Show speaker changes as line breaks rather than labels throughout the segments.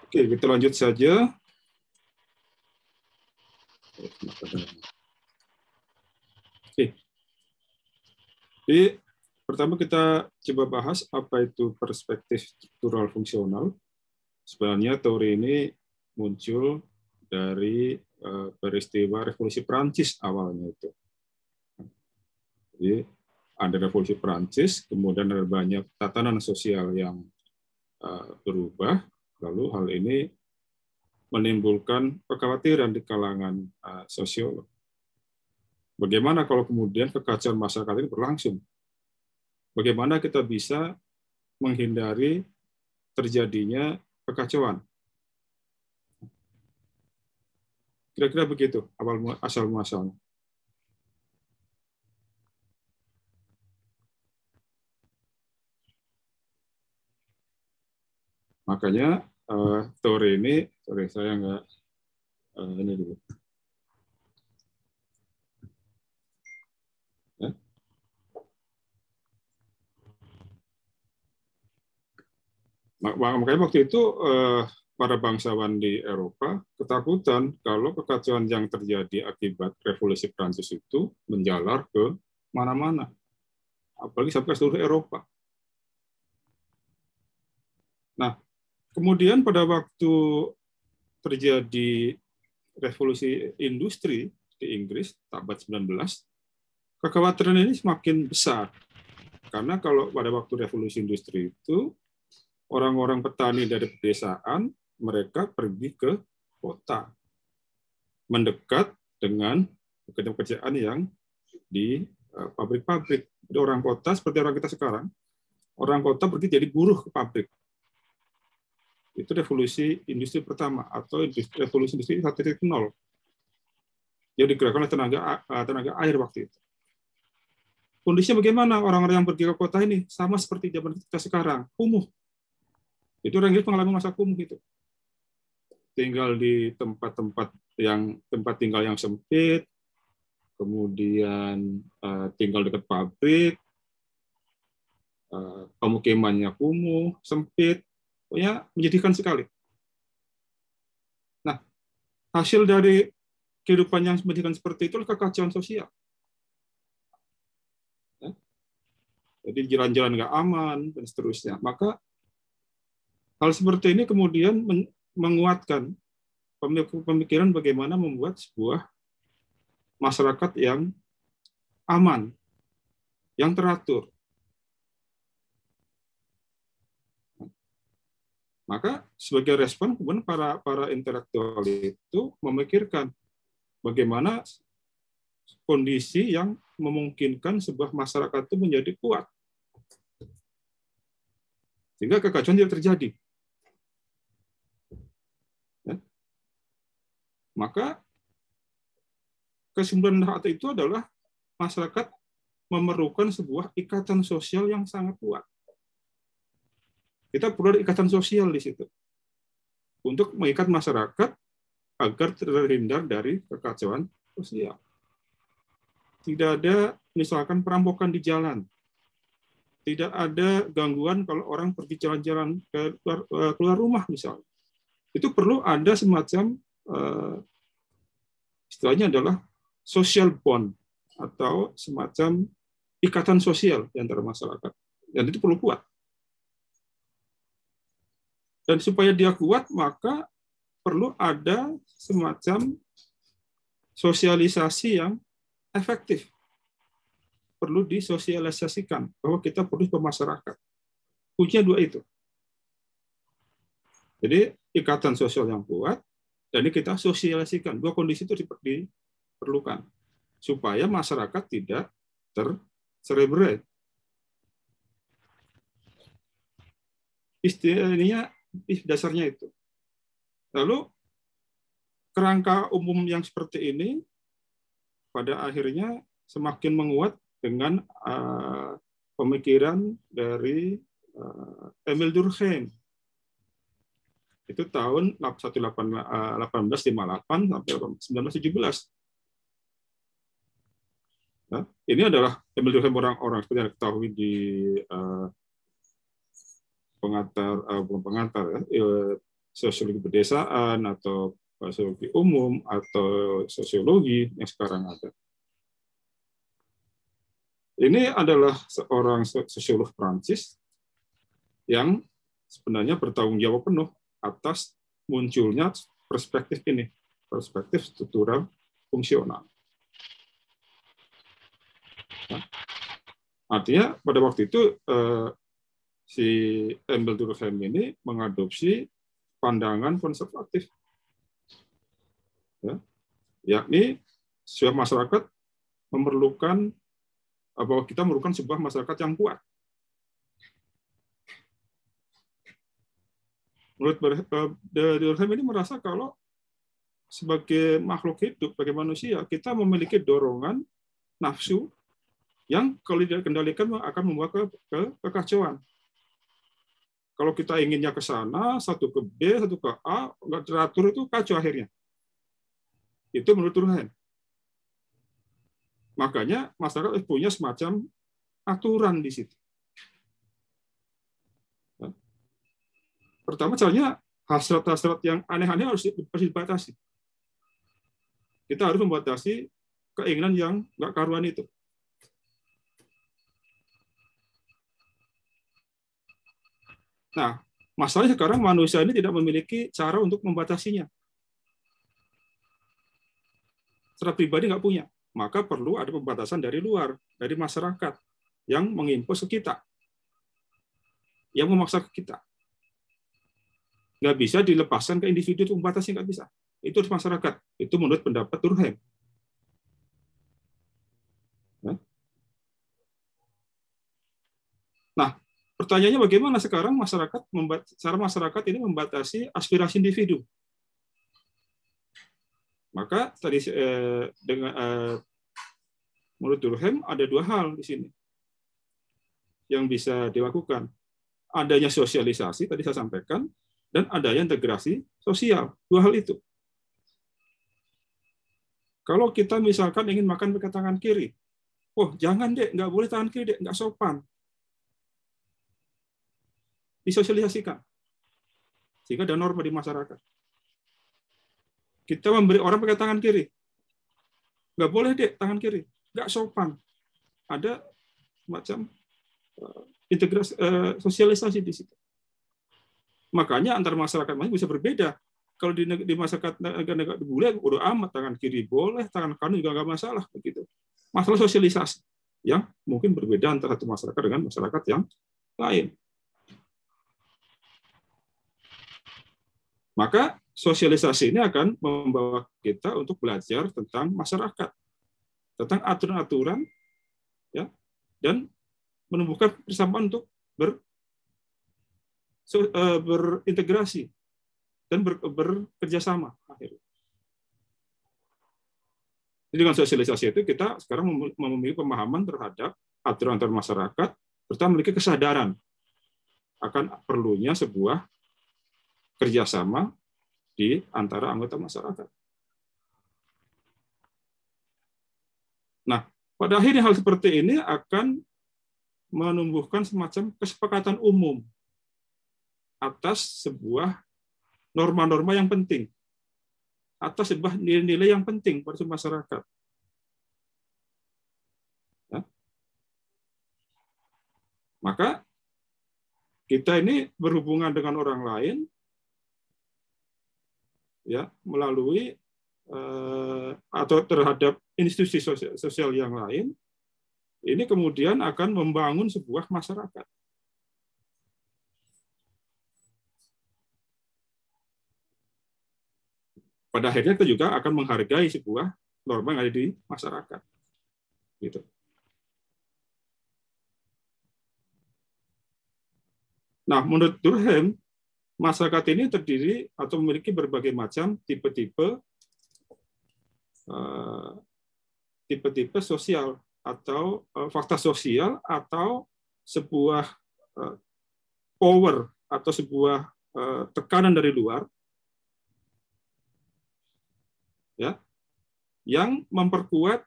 Oke, kita lanjut saja. Oke. Jadi, pertama kita coba bahas apa itu perspektif struktural fungsional. Sebenarnya teori ini muncul dari peristiwa Revolusi Prancis awalnya itu. Jadi, ada Revolusi Prancis, kemudian ada banyak tatanan sosial yang berubah, lalu hal ini menimbulkan kekhawatiran di kalangan sosiolog. Bagaimana kalau kemudian kekacauan masyarakat ini berlangsung? Bagaimana kita bisa menghindari terjadinya kekacauan? Kira-kira begitu asal muasalnya. Makanya teori ini, saya nggak ini dulu. Ya. Makanya waktu itu para bangsawan di Eropa ketakutan kalau kekacauan yang terjadi akibat Revolusi Prancis itu menjalar ke mana-mana, apalagi sampai seluruh Eropa. Nah, kemudian pada waktu terjadi revolusi industri di Inggris abad 19, kekhawatiran ini semakin besar. Karena kalau pada waktu revolusi industri itu, orang-orang petani dari pedesaan, mereka pergi ke kota, mendekat dengan pekerjaan yang di pabrik-pabrik. Jadi orang kota, seperti orang kita sekarang, orang kota pergi jadi buruh ke pabrik. Itu revolusi industri pertama atau revolusi industri 1.0. Yang digerakkan oleh tenaga air waktu itu. Kondisinya bagaimana orang-orang yang pergi ke kota ini? Sama seperti zaman kita sekarang, kumuh. Itu orang Inggris mengalami masa kumuh itu. Tinggal di tempat tinggal yang sempit, kemudian tinggal dekat pabrik, pemukimannya kumuh, sempit, pokoknya menyedihkan sekali. Nah, hasil dari kehidupan yang menyedihkan seperti itu adalah kekacauan sosial. Ya. Jadi jalan-jalan nggak aman dan seterusnya. Maka hal seperti ini kemudian menguatkan pemikiran bagaimana membuat sebuah masyarakat yang aman, yang teratur. Maka sebagai respon kemudian para intelektual itu memikirkan bagaimana kondisi yang memungkinkan sebuah masyarakat itu menjadi kuat. Sehingga kekacauan tidak terjadi. Ya. Maka kesimpulan saat itu adalah masyarakat memerlukan sebuah ikatan sosial yang sangat kuat. Kita perlu ikatan sosial di situ untuk mengikat masyarakat agar terhindar dari kekacauan sosial. Tidak ada misalkan perampokan di jalan, tidak ada gangguan kalau orang pergi jalan-jalan keluar rumah misalnya. Itu perlu ada semacam istilahnya adalah social bond atau semacam ikatan sosial di antara masyarakat. Dan itu perlu kuat. Dan supaya dia kuat, maka perlu ada semacam sosialisasi yang efektif. Perlu disosialisasikan bahwa kita perlu bermasyarakat. Kuncinya dua itu. Jadi ikatan sosial yang kuat, dan ini kita sosialisasikan. Dua kondisi itu diperlukan. Supaya masyarakat tidak tercerai-berai. Istilahnya dasarnya itu. Lalu kerangka umum yang seperti ini pada akhirnya semakin menguat dengan pemikiran dari Emile Durkheim. Itu tahun 1858 sampai 1917. Nah, ini adalah Emile Durkheim orang-orang seperti yang diketahui di sosiologi pedesaan atau sosiologi umum atau sosiologi yang sekarang ada. Ini adalah seorang sosiolog Prancis yang sebenarnya bertanggung jawab penuh atas munculnya perspektif ini, perspektif struktural fungsional. Nah, artinya pada waktu itu si Emile Durkheim ini mengadopsi pandangan konservatif, ya, yakni sebuah masyarakat memerlukan bahwa kita memerlukan sebuah masyarakat yang kuat. Menurut Durkheim ini merasa kalau sebagai makhluk hidup, sebagai manusia, kita memiliki dorongan nafsu yang kalau tidak dikendalikan akan membawa ke kekacauan. Kalau kita inginnya ke sana, satu ke B, satu ke A, nggak teratur, itu kacau akhirnya. Itu menurut Durkheim. Makanya masyarakat punya semacam aturan di situ. Pertama, caranya hasrat-hasrat yang aneh-aneh harus dibatasi. Kita harus membatasi keinginan yang nggak karuan itu. Nah, masalahnya sekarang manusia ini tidak memiliki cara untuk membatasinya. Secara pribadi nggak punya. Maka perlu ada pembatasan dari luar, dari masyarakat, yang mengimpos ke kita, yang memaksa ke kita. Nggak bisa dilepaskan ke individu untuk membatasi, nggak bisa. Itu harus masyarakat. Itu menurut pendapat Durkheim. Nah, pertanyaannya bagaimana sekarang cara masyarakat ini membatasi aspirasi individu? Maka tadi menurut Durkheim ada dua hal di sini yang bisa dilakukan. Adanya sosialisasi, tadi saya sampaikan, dan adanya integrasi sosial. Dua hal itu. Kalau kita misalkan ingin makan pakai tangan kiri, oh jangan dek, nggak boleh tangan kiri dek, nggak sopan. Disosialisasikan. Sehingga ada norma di masyarakat. Kita memberi orang pakai tangan kiri. Nggak boleh dek, tangan kiri. Nggak sopan. Ada macam integrasi sosialisasi di situ. Makanya antar masyarakat masing bisa berbeda. Kalau di masyarakat negara boleh, udah amat tangan kiri boleh, tangan kanan juga nggak masalah begitu. Masalah sosialisasi yang mungkin berbeda antara satu masyarakat dengan masyarakat yang lain. Maka sosialisasi ini akan membawa kita untuk belajar tentang masyarakat, tentang aturan-aturan, ya, dan menumbuhkan persamaan untuk berintegrasi dan bekerja sama akhirnya. Jadi dengan sosialisasi itu kita sekarang memiliki pemahaman terhadap aturan antar masyarakat, serta memiliki kesadaran akan perlunya sebuah kerjasama di antara anggota masyarakat. Nah, pada akhirnya hal seperti ini akan menumbuhkan semacam kesepakatan umum atas sebuah norma-norma yang penting, atas sebuah nilai-nilai yang penting pada masyarakat. Ya. Maka kita ini berhubungan dengan orang lain, ya, melalui atau terhadap institusi sosial yang lain, ini kemudian akan membangun sebuah masyarakat. Pada akhirnya kita juga akan menghargai sebuah norma yang ada di masyarakat. Gitu. Nah, menurut Durkheim, masyarakat ini terdiri atau memiliki berbagai macam tipe-tipe sosial atau fakta sosial atau sebuah power atau sebuah tekanan dari luar, ya, yang memperkuat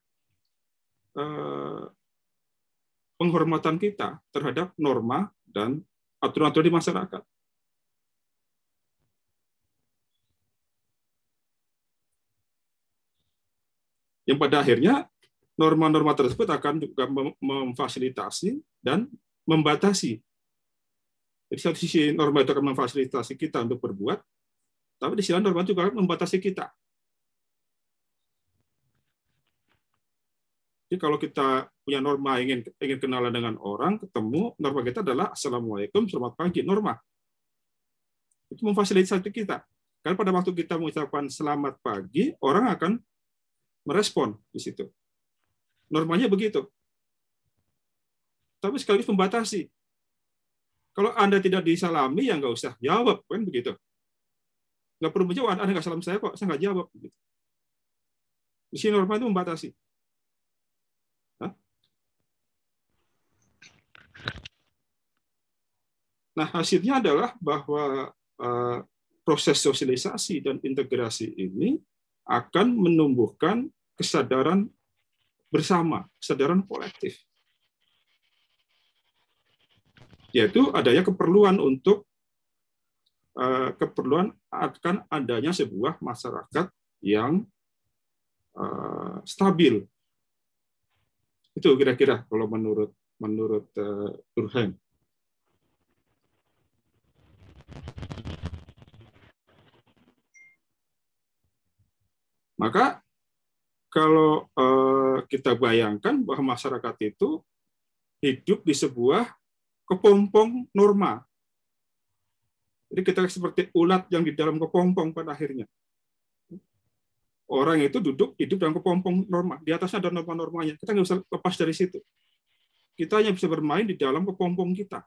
penghormatan kita terhadap norma dan aturan-aturan di masyarakat. Yang pada akhirnya norma-norma tersebut akan juga memfasilitasi dan membatasi. Jadi satu sisi norma itu akan memfasilitasi kita untuk berbuat, tapi di sisi lain norma juga akan membatasi kita. Jadi kalau kita punya norma ingin kenalan dengan orang, ketemu, norma kita adalah Assalamualaikum, selamat pagi, norma. Itu memfasilitasi kita. Karena pada waktu kita mengucapkan selamat pagi, orang akan merespon di situ. Normanya begitu. Tapi sekaligus membatasi. Kalau Anda tidak disalami, ya nggak usah jawab, kan begitu. Nggak perlu menjawab, Anda nggak salam saya kok, saya nggak jawab. Di sini norma itu membatasi. Nah, hasilnya adalah bahwa proses sosialisasi dan integrasi ini akan menumbuhkan kesadaran bersama, kesadaran kolektif. Yaitu adanya keperluan untuk keperluan akan adanya sebuah masyarakat yang stabil. Itu kira-kira kalau menurut Durkheim. Maka kalau kita bayangkan bahwa masyarakat itu hidup di sebuah kepompong norma. Jadi kita seperti ulat yang di dalam kepompong pada akhirnya. Orang itu hidup dalam kepompong norma. Di atasnya ada norma-normanya. Kita nggak bisa lepas dari situ. Kita hanya bisa bermain di dalam kepompong kita.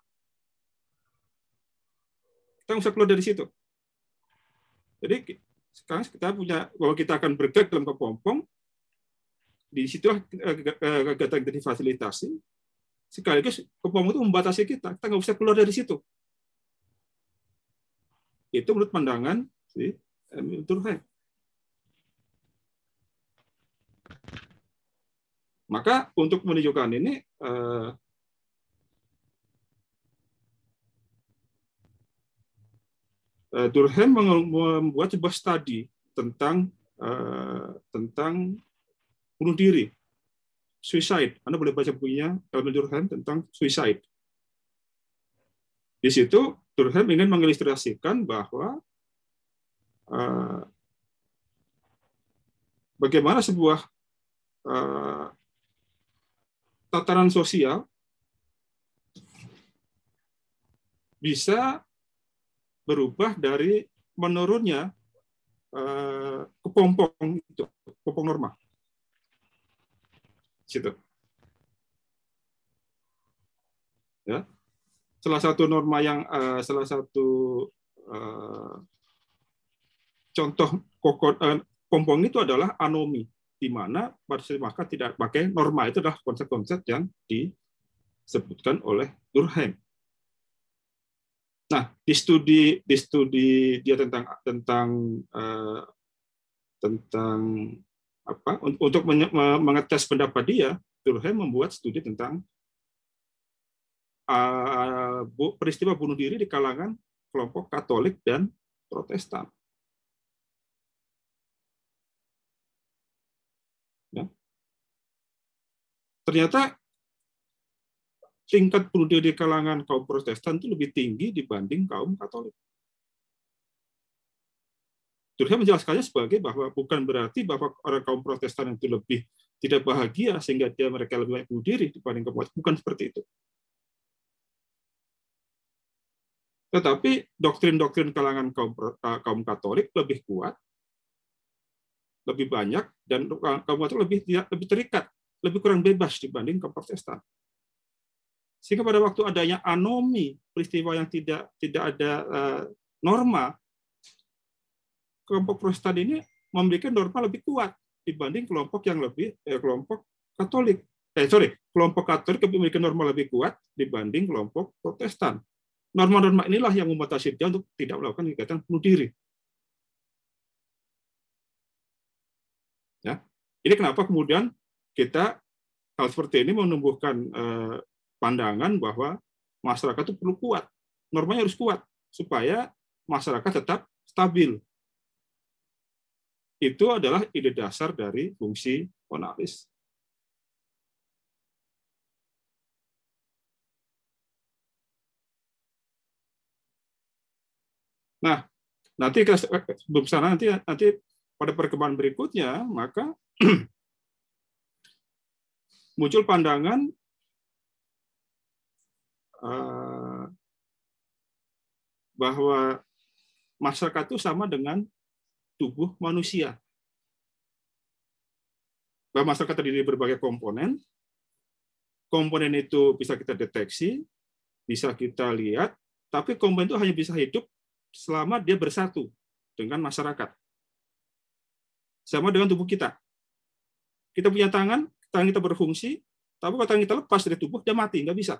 Kita nggak bisa keluar dari situ. Jadi sekarang kita punya bahwa kita akan bergerak dalam kepompong, di situlah kegiatan yang difasilitasi, sekaligus kepompong itu membatasi kita nggak bisa keluar dari situ. Itu menurut pandangan si Durkheim. Maka untuk menunjukkan ini, Durkheim membuat sebuah studi tentang bunuh diri, suicide. Anda boleh baca bukunya Durkheim tentang suicide. Di situ Durkheim ingin mengilustrasikan bahwa bagaimana sebuah tataran sosial bisa berubah dari menurunnya kepompong itu, kepompong norma. Situ. Ya. Salah satu norma yang salah satu contoh kepompong itu adalah anomi, di mana maka tidak pakai norma. Itu adalah konsep-konsep yang disebutkan oleh Durkheim. Nah, di studi dia tentang apa? Untuk mengetes pendapat dia, Durkheim membuat studi tentang peristiwa bunuh diri di kalangan kelompok Katolik dan Protestan. Ya. Ternyata tingkat bunuh diri di kalangan kaum Protestan itu lebih tinggi dibanding kaum Katolik. Durkheim menjelaskannya sebagai bahwa bukan berarti bahwa orang kaum Protestan itu lebih tidak bahagia sehingga mereka lebih banyak bunuh diri dibanding kaum Katolik. Bukan seperti itu. Tetapi doktrin-doktrin kalangan kaum Katolik lebih kuat, lebih banyak, dan kaum Katolik lebih terikat, lebih kurang bebas dibanding kaum Protestan. Sehingga pada waktu adanya anomi, peristiwa yang tidak ada norma, kelompok Protestan ini memiliki norma lebih kuat dibanding kelompok yang kelompok Katolik. Kelompok Katolik memiliki norma lebih kuat dibanding kelompok Protestan. Norma-norma inilah yang membatasi dia untuk tidak melakukan kegiatan bunuh diri. Ya, ini kenapa kemudian kita hal seperti ini menumbuhkan pandangan bahwa masyarakat itu perlu kuat, normanya harus kuat supaya masyarakat tetap stabil. Itu adalah ide dasar dari fungsi psikoanalis. Nah, nanti sebelum sana nanti pada perkembangan berikutnya maka muncul pandangan bahwa masyarakat itu sama dengan tubuh manusia. Bahwa masyarakat terdiri dari berbagai komponen. Komponen itu bisa kita deteksi, bisa kita lihat, tapi komponen itu hanya bisa hidup selama dia bersatu dengan masyarakat. Sama dengan tubuh kita. Kita punya tangan kita berfungsi, tapi kalau tangan kita lepas dari tubuh, dia mati, nggak bisa.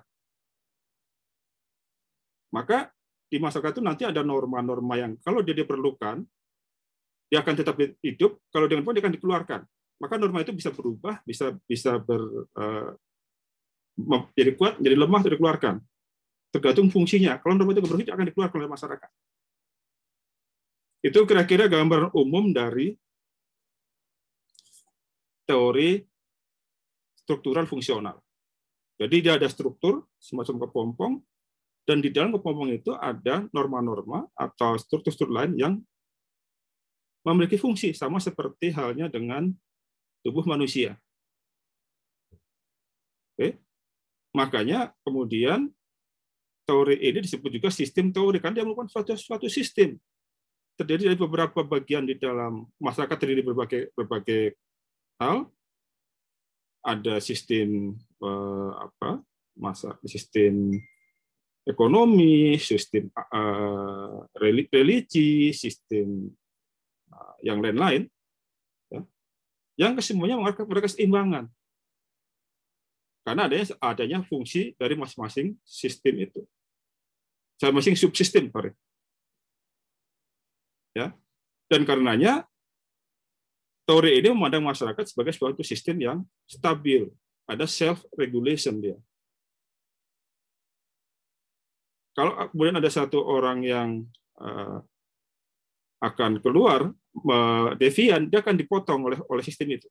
Maka di masyarakat itu nanti ada norma-norma yang kalau dia diperlukan, dia akan tetap hidup, kalau dengan pun dia akan dikeluarkan. Maka norma itu bisa berubah, bisa jadi kuat, jadi lemah, jadi dikeluarkan. Tergantung fungsinya. Kalau norma itu berfungsi, akan dikeluarkan oleh masyarakat. Itu kira-kira gambaran umum dari teori struktural fungsional. Jadi dia ada struktur, semacam kepompong, dan di dalam kepompong itu ada norma-norma atau struktur-struktur lain yang memiliki fungsi, sama seperti halnya dengan tubuh manusia. Oke. Makanya kemudian teori ini disebut juga sistem teori, karena dia merupakan suatu sistem. Terdiri dari beberapa bagian di dalam masyarakat, terdiri dari berbagai hal. Ada sistem sistem ekonomi, sistem religi, sistem yang lain-lain, ya, yang kesemuanya mengarah pada keseimbangan. Karena adanya fungsi dari masing-masing sistem itu, masing-masing subsistem, ya. Dan karenanya teori ini memandang masyarakat sebagai suatu sistem yang stabil, ada self-regulation dia. Kalau kemudian ada satu orang yang akan keluar devian, dia akan dipotong oleh sistem itu.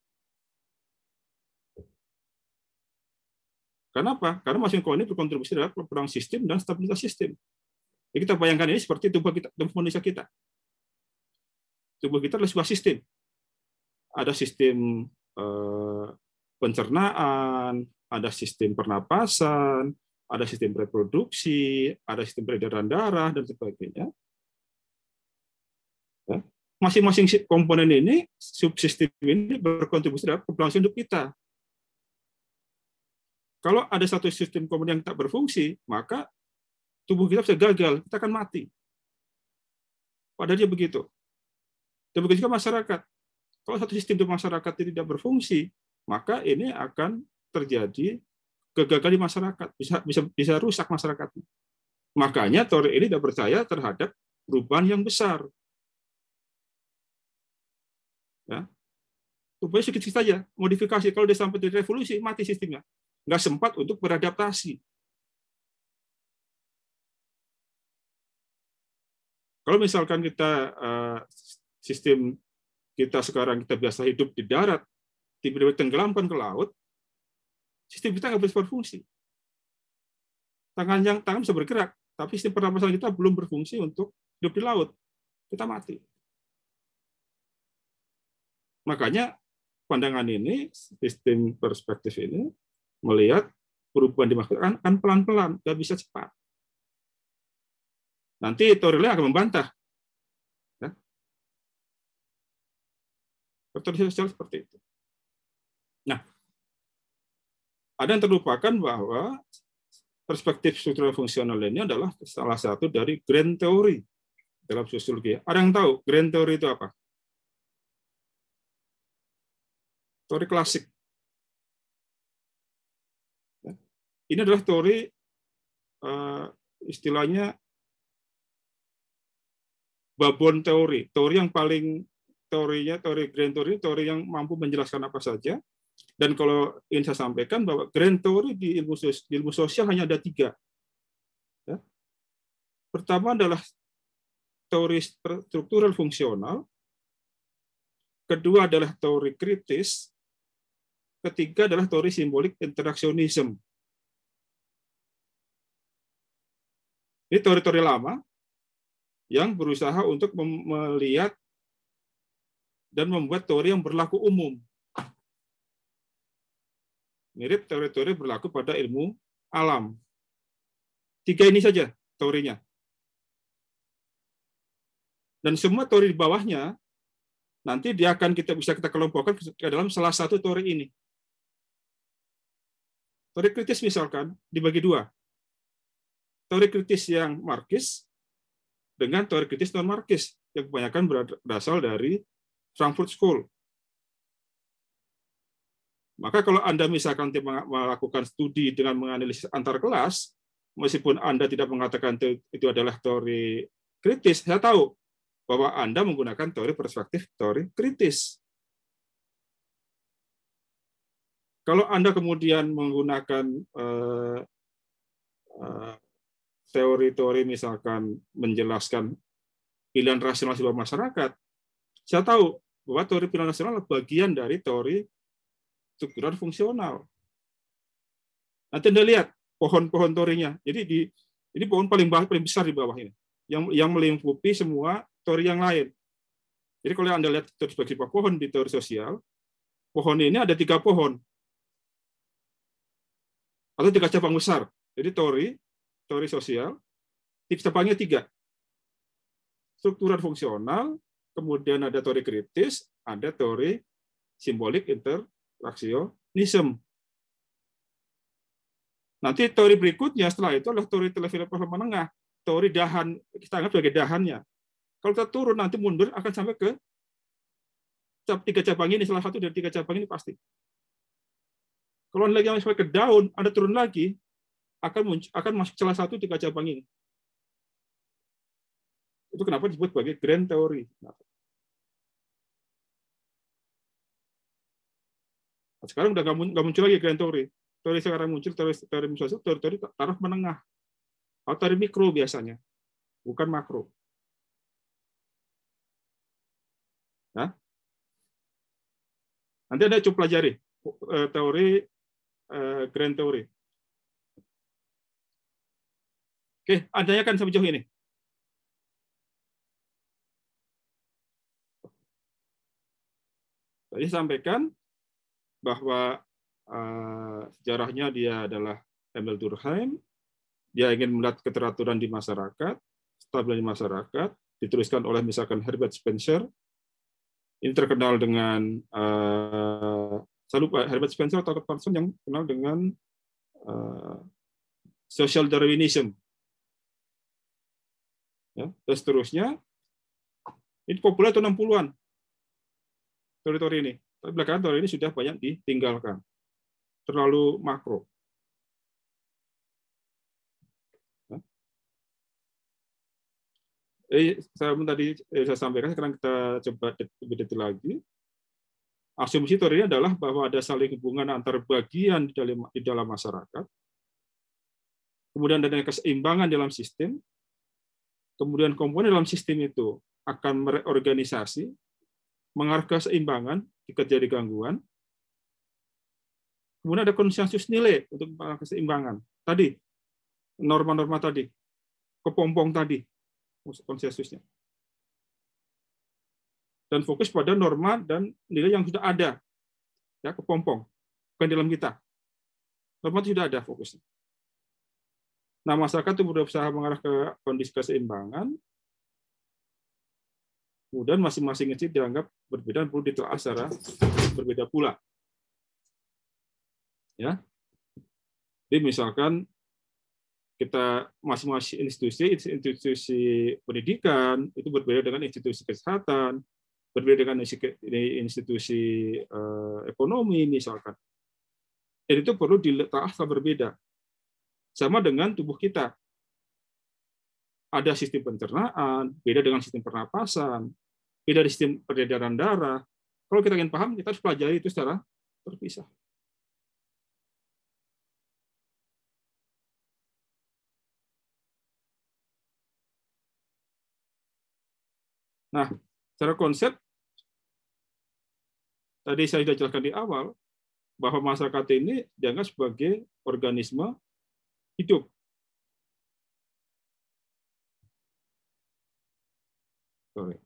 Kenapa? Karena masing-masing ini berkontribusi dalam perubahan sistem dan stabilitas sistem. Jadi kita bayangkan ini seperti tubuh manusia kita. Tubuh kita adalah sebuah sistem. Ada sistem pencernaan, ada sistem pernapasan, ada sistem reproduksi, ada sistem peredaran darah, dan sebagainya. Masing-masing komponen ini, subsistem ini berkontribusi dalam keberlangsungan hidup kita. Kalau ada satu sistem komponen yang tak berfungsi, maka tubuh kita bisa gagal, kita akan mati. Padahal dia begitu. Dan begitu juga masyarakat. Kalau satu sistem di masyarakat tidak berfungsi, maka ini akan terjadi kegagalan di masyarakat, bisa rusak masyarakatnya. Makanya teori ini tidak percaya terhadap perubahan yang besar. Ya. Rupanya sedikit saja modifikasi. Kalau dia sampai di revolusi, mati sistemnya. Nggak sempat untuk beradaptasi. Kalau misalkan kita sistem kita sekarang kita biasa hidup di darat, tiba-tiba tenggelamkan ke laut, sistem kita nggak bisa berfungsi. Tangan bisa bergerak, tapi sistem pernapasan kita belum berfungsi untuk hidup di laut. Kita mati. Makanya pandangan ini, sistem perspektif ini, melihat perubahan di masyarakat kan pelan-pelan, nggak bisa cepat. Nanti teori lain akan membantah. Teori sosial seperti itu. Nah, ada yang terlupakan bahwa perspektif struktural fungsional ini adalah salah satu dari grand theory dalam sosiologi. Ada yang tahu grand theory itu apa? Teori klasik. Ini adalah teori istilahnya babon teori. Teori yang paling teori grand theory, teori yang mampu menjelaskan apa saja. Dan kalau ingin saya sampaikan bahwa grand theory di ilmu sosial hanya ada 3. Ya. Pertama adalah teori struktural fungsional. Kedua adalah teori kritis. ketiga adalah teori simbolik interaksionisme. Ini teori-teori lama yang berusaha untuk melihat dan membuat teori yang berlaku umum. Mirip teori-teori berlaku pada ilmu alam. Tiga ini saja teorinya. Dan semua teori di bawahnya, nanti dia akan bisa kita kelompokkan ke dalam salah satu teori ini. Teori kritis misalkan dibagi dua. Teori kritis yang Marxis dengan teori kritis non-Marxis yang kebanyakan berasal dari Frankfurt School. Maka kalau Anda misalkan melakukan studi dengan menganalisis antar kelas, meskipun Anda tidak mengatakan itu adalah teori kritis, saya tahu bahwa Anda menggunakan teori perspektif teori kritis. Kalau Anda kemudian menggunakan teori-teori misalkan menjelaskan pilihan rasional sebuah masyarakat, saya tahu bahwa teori pilihan rasional adalah bagian dari teori struktural fungsional. Nanti Anda lihat pohon-pohon teorinya. Jadi ini pohon paling besar di bawah ini, yang melingkupi semua teori yang lain. Jadi kalau Anda lihat teori sebagai sebuah pohon di teori sosial, pohon ini ada 3 pohon atau 3 cabang besar. Jadi teori sosial, cabangnya 3. Struktural fungsional, kemudian ada teori kritis, ada teori simbolik interaksionisme. Nanti teori berikutnya setelah itu adalah teori level menengah, teori dahan, kita anggap sebagai dahannya. Kalau kita turun nanti mundur akan sampai ke 3 cabang ini, salah satu dari 3 cabang ini pasti. Kalau lagi sampai ke daun, Anda turun lagi, akan masuk salah satu 3 cabang ini. Itu kenapa disebut sebagai grand teori. Nah, sekarang udah nggak muncul lagi grand teori. Teori sekarang muncul teori taraf menengah atau teori mikro biasanya, bukan makro. Nah, nanti Anda coba pelajari teori grand teori. Oke, Anda kan sampai jauh ini. Tadi sampaikan bahwa sejarahnya dia adalah Emil Durkheim. Dia ingin melihat keteraturan di masyarakat, stabilitas di masyarakat, dituliskan oleh misalkan Herbert Spencer. Ini terkenal dengan saya lupa Herbert Spencer atau Parson yang kenal dengan social Darwinism. Ya, dan seterusnya. Ini populer tahun 60-an. Teori-teori ini. Tapi belakangan teori ini sudah banyak ditinggalkan. Terlalu makro. Saya sampaikan, sekarang kita coba lebih detail lagi. Asumsi teori ini adalah bahwa ada saling hubungan antar bagian di dalam masyarakat, kemudian ada keseimbangan dalam sistem, kemudian komponen dalam sistem itu akan mereorganisasi, mengarah ke keseimbangan jika terjadi gangguan, kemudian ada konsensus nilai untuk keseimbangan. Tadi, norma-norma tadi, kepompong tadi, konsensusnya. Dan fokus pada norma dan nilai yang sudah ada, ya, kepompong, bukan dalam kita. Norma itu sudah ada fokusnya. Nah, masyarakat itu berusaha mengarah ke kondisi keseimbangan, kemudian masing-masing itu dianggap berbeda dan perlu ditelaah secara berbeda pula. Ya, jadi misalkan kita masing-masing institusi pendidikan itu berbeda dengan institusi kesehatan, berbeda dengan institusi ekonomi misalkan. Dan itu perlu ditelaah secara berbeda. Sama dengan tubuh kita. Ada sistem pencernaan, beda dengan sistem pernapasan, beda dari sistem peredaran darah. Kalau kita ingin paham, kita harus pelajari itu secara terpisah. Nah, secara konsep, tadi saya sudah jelaskan di awal, bahwa masyarakat ini dianggap sebagai organisme hidup. Sorry.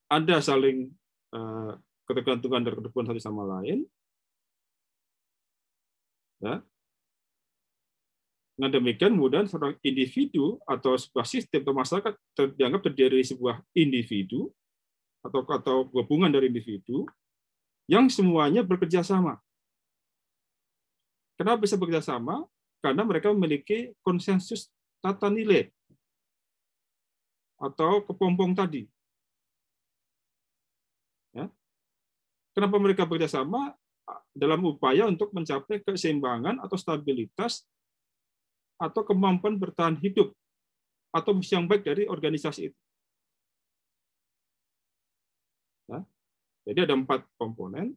Ada saling ketergantungan dan ketergantungan satu sama lain. Ya. Dengan demikian, kemudian seorang individu atau sebuah sistem atau masyarakat dianggap terdiri dari sebuah individu atau gabungan dari individu yang semuanya bekerja sama. Kenapa bisa bekerja sama? Karena mereka memiliki konsensus tata nilai atau kepompong tadi. Ya. Kenapa mereka bekerja sama? Dalam upaya untuk mencapai keseimbangan atau stabilitas atau kemampuan bertahan hidup atau fungsi yang baik dari organisasi itu. Ya. Jadi ada 4 komponen,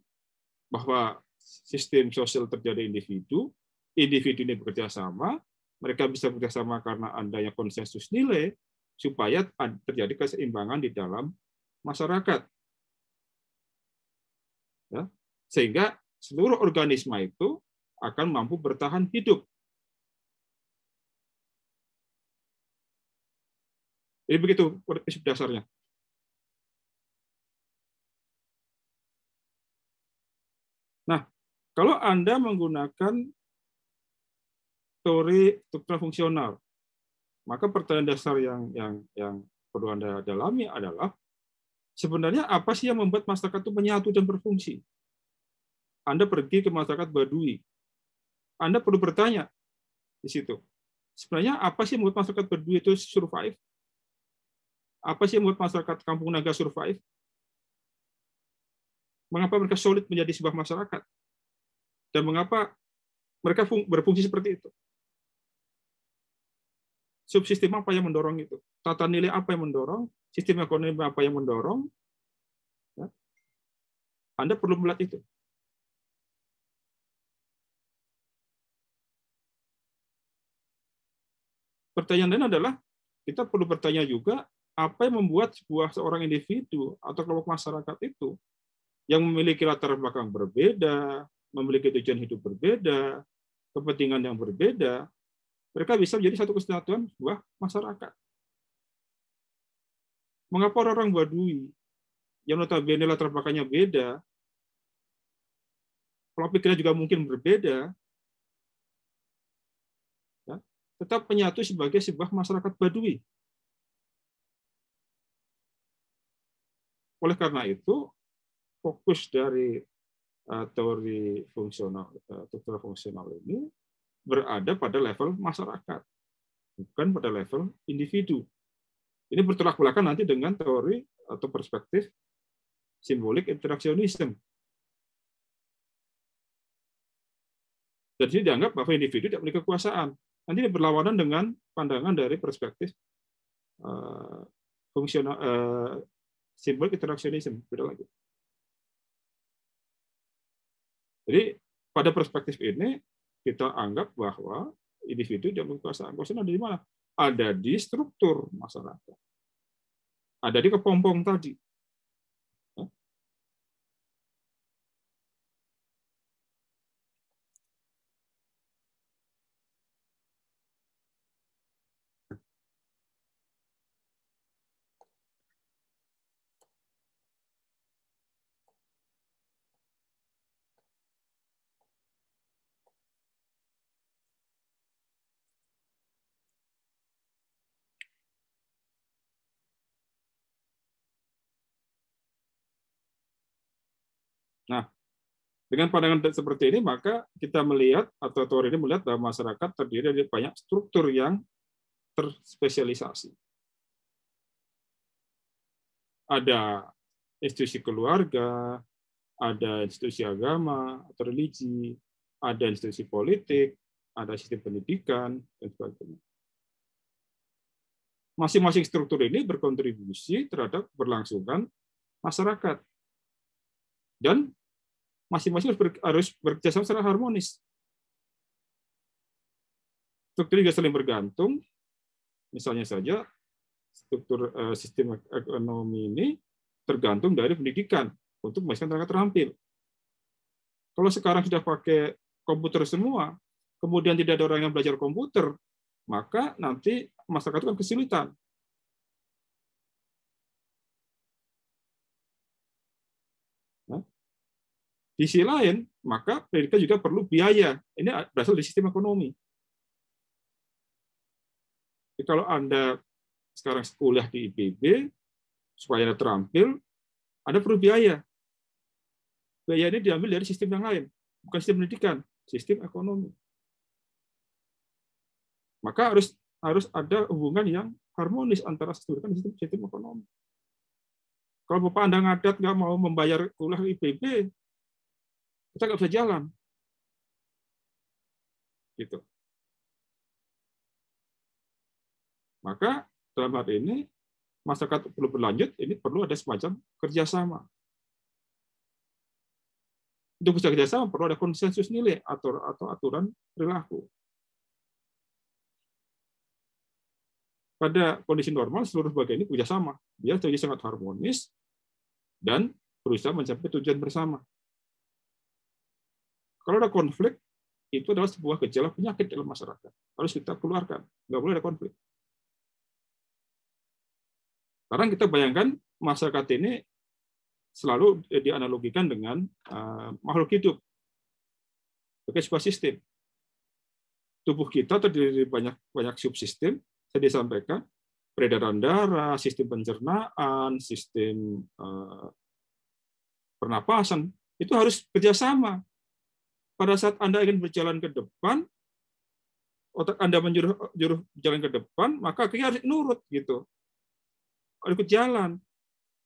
bahwa sistem sosial terjadi individu ini bekerja sama, mereka bisa bekerja sama karena adanya konsensus nilai, supaya terjadi keseimbangan di dalam masyarakat. Ya. Sehingga seluruh organisme itu akan mampu bertahan hidup. Jadi begitu prinsip dasarnya. Nah, kalau Anda menggunakan teori struktural fungsional, maka pertanyaan dasar yang perlu Anda dalami adalah, sebenarnya apa sih yang membuat masyarakat itu menyatu dan berfungsi? Anda pergi ke masyarakat Baduy, Anda perlu bertanya di situ, sebenarnya apa sih yang membuat masyarakat Baduy itu survive? Apa sih yang membuat masyarakat Kampung Naga survive? Mengapa mereka solid menjadi sebuah masyarakat? Dan mengapa mereka berfungsi seperti itu? Subsistem apa yang mendorong itu? Tata nilai apa yang mendorong? Sistem ekonomi apa yang mendorong? Ya. Anda perlu melihat itu. Pertanyaan lain adalah, kita perlu bertanya juga, apa yang membuat seorang individu atau kelompok masyarakat itu yang memiliki latar belakang berbeda, memiliki tujuan hidup berbeda, kepentingan yang berbeda, mereka bisa menjadi satu kesatuan sebuah masyarakat. Mengapa orang Baduy yang notabene latar belakangnya beda, pola pikirnya juga mungkin berbeda, ya, tetap menyatu sebagai sebuah masyarakat Baduy? Oleh karena itu, fokus dari teori struktural fungsional ini berada pada level masyarakat, bukan pada level individu. Ini bertolak belakang nanti dengan teori atau perspektif simbolik interaksionisme. Dan ini dianggap bahwa individu tidak memiliki kekuasaan. Nanti ini berlawanan dengan pandangan dari perspektif fungsional simbolik interaksionisme. Beda lagi. Jadi pada perspektif ini kita anggap bahwa individu tidak memiliki kekuasaan. Kekuasaan ada di mana? Ada di struktur masyarakat. Ada di kepompong tadi. Nah, dengan pandangan seperti ini, maka kita melihat, atau teori ini melihat bahwa masyarakat terdiri dari banyak struktur yang terspesialisasi. Ada institusi keluarga, ada institusi agama atau religi, ada institusi politik, ada sistem pendidikan, dan sebagainya. Masing-masing struktur ini berkontribusi terhadap keberlangsungan masyarakat. Dan masing-masing harus bekerjasama secara harmonis. Struktur juga saling bergantung. Misalnya saja, struktur sistem ekonomi ini tergantung dari pendidikan untuk memastikan tenaga terampil. Kalau sekarang sudah pakai komputer semua, kemudian tidak ada orang yang belajar komputer, maka nanti masyarakat itu akan kesulitan. Nah, di sisi lain, maka pendidikan juga perlu biaya. Ini berasal dari sistem ekonomi. Jadi kalau Anda sekarang kuliah di IPB, supaya Anda terampil, Anda perlu biaya. Biaya ini diambil dari sistem yang lain, bukan sistem pendidikan, sistem ekonomi. Maka harus ada hubungan yang harmonis antara sistem pendidikan dan sistem ekonomi. Kalau Bapak Anda ngadat nggak mau membayar kuliah di IPB, kita nggak bisa jalan. Gitu. Maka dalam hal ini, masyarakat perlu berlanjut, ini perlu ada semacam kerjasama. Untuk bisa kerjasama, perlu ada konsensus nilai atau aturan perilaku. Pada kondisi normal, seluruh bagian ini kerjasama. Dia jadi sangat harmonis dan berusaha mencapai tujuan bersama. Kalau ada konflik, itu adalah sebuah gejala penyakit dalam masyarakat. Harus kita keluarkan. Nggak boleh ada konflik. Sekarang kita bayangkan masyarakat ini selalu dianalogikan dengan makhluk hidup sebagai sebuah sistem. Tubuh kita terdiri dari banyak subsistem. Saya disampaikan peredaran darah, sistem pencernaan, sistem pernapasan itu harus kerjasama. Pada saat Anda ingin berjalan ke depan, otak Anda menyuruh jalan ke depan, maka kaki harus nurut gitu. Harus ikut jalan.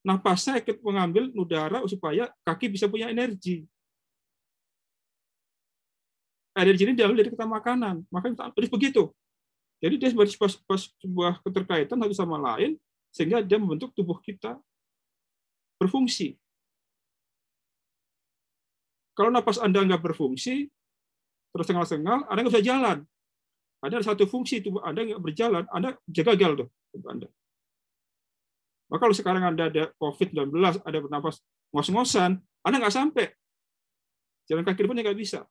Napasnya ikut mengambil udara supaya kaki bisa punya energi. Energi ini diambil dari kita makanan, makanya harus begitu. Jadi dia sebuah keterkaitan satu sama lain sehingga dia membentuk tubuh kita berfungsi. Kalau napas Anda nggak berfungsi, terus tengah-tengah, Anda nggak bisa jalan. Ada satu fungsi tubuh Anda nggak berjalan, Anda gagal tuh tubuh Anda. Maka kalau sekarang Anda ada COVID-19, ada bernapas ngos-ngosan, Anda nggak sampai. Jalan kaki depannya nggak bisa.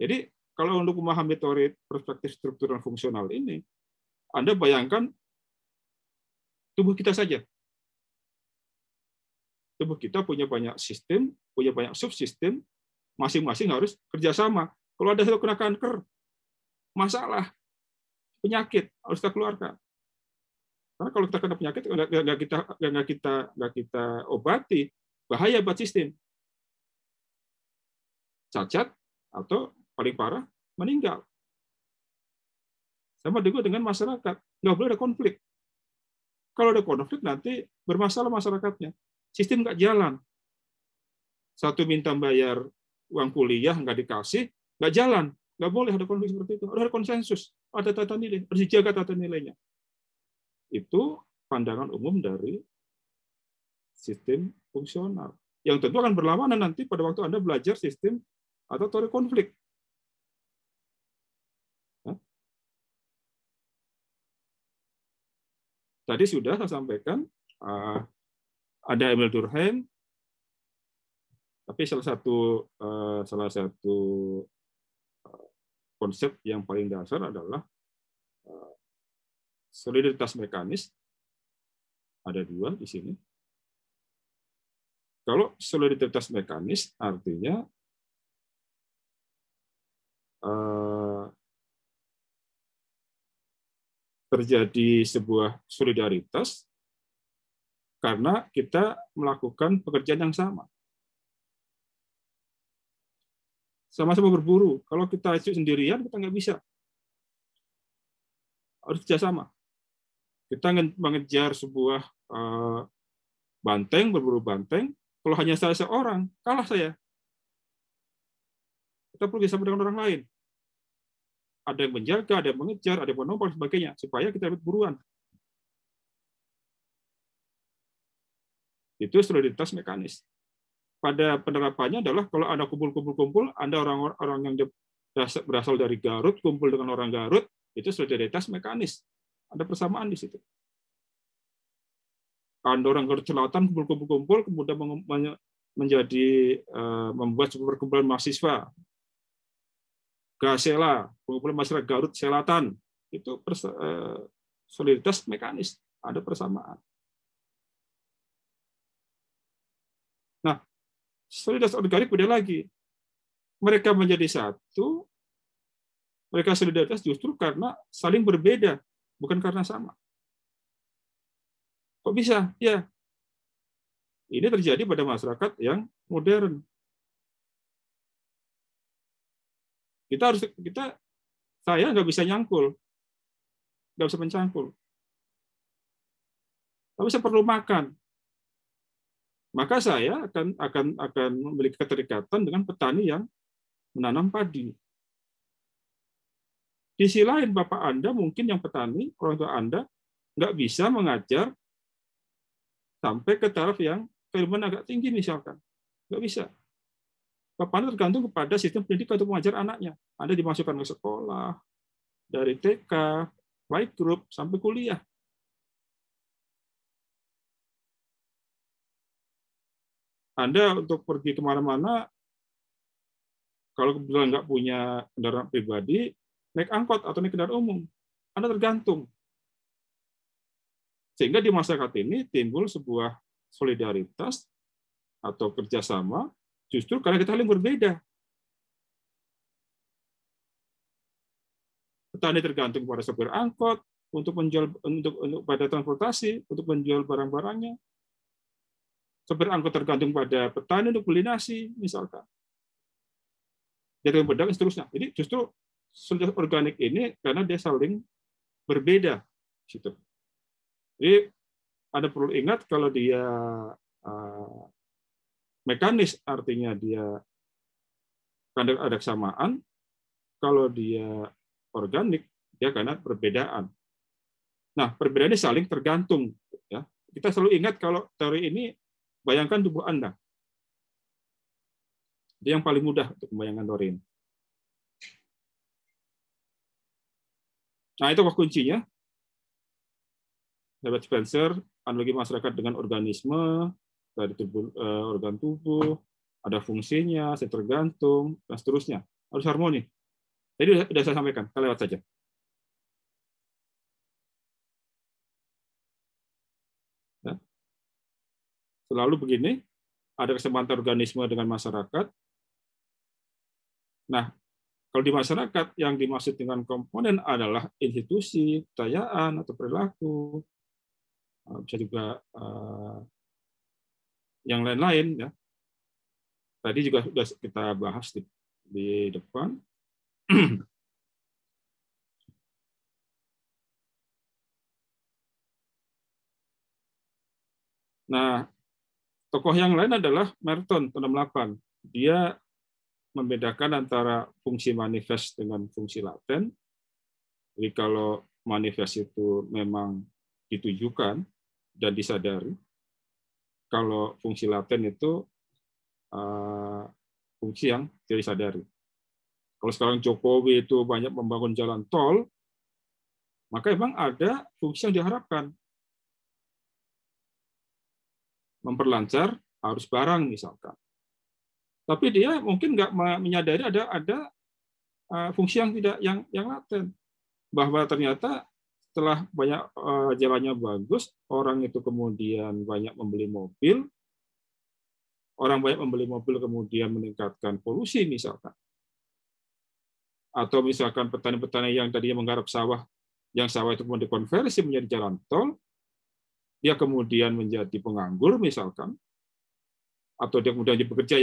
Jadi kalau untuk memahami teori perspektif struktural fungsional ini, Anda bayangkan tubuh kita saja. Tubuh kita punya banyak sistem, punya banyak subsistem, masing-masing harus kerjasama. Kalau ada satu kena kanker, masalah, penyakit, harus kita keluarkan. Karena kalau kita kena penyakit, nggak kita obati, bahaya buat sistem. Cacat, atau paling parah, meninggal. Sama juga dengan masyarakat. Nggak boleh ada konflik. Kalau ada konflik, nanti bermasalah masyarakatnya. Sistem nggak jalan. Satu minta bayar uang kuliah, nggak dikasih, nggak jalan. Nggak boleh ada konflik seperti itu. Harus ada konsensus, ada tata nilai, harus dijaga tata nilainya. Itu pandangan umum dari sistem fungsional. Yang tentu akan berlawanan nanti pada waktu Anda belajar sistem atau teori konflik. Tadi sudah saya sampaikan, ada Emil Durkheim, tapi salah satu konsep yang paling dasar adalah solidaritas mekanis. Ada dua di sini. Kalau solidaritas mekanis artinya terjadi sebuah solidaritas karena kita melakukan pekerjaan yang sama. Sama-sama berburu. Kalau kita sendirian, kita nggak bisa. Harus kerjasama. Kita mengejar sebuah banteng, berburu banteng. Kalau hanya saya seorang, kalah saya. Kita perlu bersama dengan orang lain. Ada yang menjaga, ada yang mengejar, ada yang menompol, dan sebagainya, supaya kita dapat buruan. Itu solidaritas mekanis. Pada penerapannya adalah kalau Anda kumpul-kumpul, Anda orang-orang yang berasal dari Garut, kumpul dengan orang Garut, itu solidaritas mekanis. Ada persamaan di situ. Ada orang kedaulatan kumpul-kumpul, kemudian menjadi membuat sebuah perkumpulan mahasiswa, Gasela, perkumpulan masyarakat Garut Selatan, itu soliditas mekanis, ada persamaan. Nah, soliditas organik beda lagi. Mereka menjadi satu, mereka solidaritas justru karena saling berbeda, bukan karena sama. Kok bisa? Ya, ini terjadi pada masyarakat yang modern. Saya nggak bisa nyangkul, nggak bisa mencangkul. Tapi saya perlu makan. Maka saya akan memiliki keterikatan dengan petani yang menanam padi. Di sisi lain, Bapak Anda mungkin yang petani, orang tua Anda, nggak bisa mengajar sampai ke taraf yang keilmuan agak tinggi misalkan. Nggak bisa. Bapak Anda tergantung kepada sistem pendidikan untuk mengajar anaknya. Anda dimasukkan ke sekolah, dari TK, baik grup, sampai kuliah. Anda untuk pergi kemana-mana, kalau kebetulan nggak punya kendaraan pribadi, naik angkot atau naik kendaraan umum. Anda tergantung. Sehingga di masyarakat ini timbul sebuah solidaritas atau kerjasama justru karena kita saling berbeda. Petani tergantung pada sopir angkot untuk menjual untuk pada transportasi, untuk menjual barang-barangnya. Sopir angkot tergantung pada petani untuk beli nasi, misalkan. Jadi pedagang seterusnya. Jadi justru solidaritas organik ini karena dia saling berbeda. Jadi Anda perlu ingat kalau dia mekanis artinya dia karena ada kesamaan, kalau dia organik dia karena perbedaan. Nah, perbedaan ini saling tergantung. Ya. Kita selalu ingat kalau teori ini, bayangkan tubuh Anda. Itu yang paling mudah untuk membayangkan teori ini. Nah, itu kuncinya. Herbert Spencer, analogi masyarakat dengan organisme, dari organ tubuh, ada fungsinya, saya tergantung, dan seterusnya. Harus harmoni. Jadi sudah saya sampaikan, kita lewat saja. Ya. Selalu begini, ada kesempatan organisme dengan masyarakat. Nah, kalau di masyarakat yang dimaksud dengan komponen adalah institusi, kepercayaan atau perilaku, bisa juga yang lain-lain. Ya. Tadi juga sudah kita bahas di depan. Nah, tokoh yang lain adalah Merton, tahun 68. Dia membedakan antara fungsi manifest dengan fungsi laten. Jadi kalau manifest itu memang ditujukan dan disadari, kalau fungsi laten itu fungsi yang tidak disadari. Kalau sekarang Jokowi itu banyak membangun jalan tol, maka memang ada fungsi yang diharapkan. Memperlancar arus barang misalkan. Tapi dia mungkin nggak menyadari ada fungsi yang tidak yang laten, bahwa ternyata setelah banyak jalannya bagus, orang itu kemudian banyak membeli mobil, orang banyak membeli mobil kemudian meningkatkan polusi misalkan, atau misalkan petani-petani yang tadinya menggarap sawah, yang sawah itu kemudian dikonversi menjadi jalan tol, dia kemudian menjadi penganggur misalkan, atau dia kemudian bekerja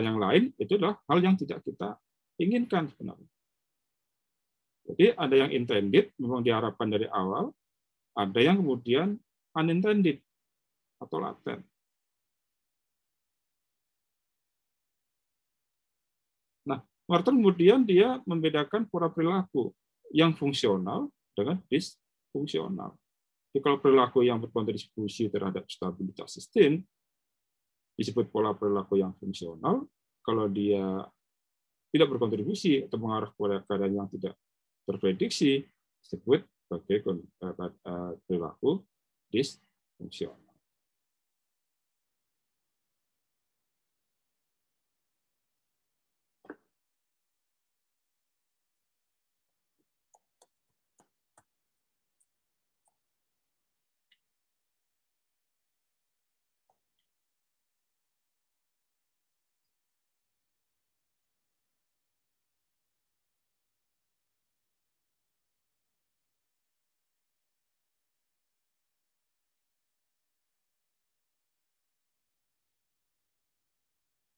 yang lain, itu adalah hal yang tidak kita inginkan sebenarnya. Jadi ada yang intended, memang diharapkan dari awal, ada yang kemudian unintended atau laten. Nah, Merton kemudian dia membedakan pola perilaku yang fungsional dengan disfungsional. Jadi kalau perilaku yang berkontribusi terhadap stabilitas sistem disebut pola perilaku yang fungsional. Kalau dia tidak berkontribusi atau mengarah kepada keadaan yang tidak terprediksi disebut sebagai perilaku disfungsional.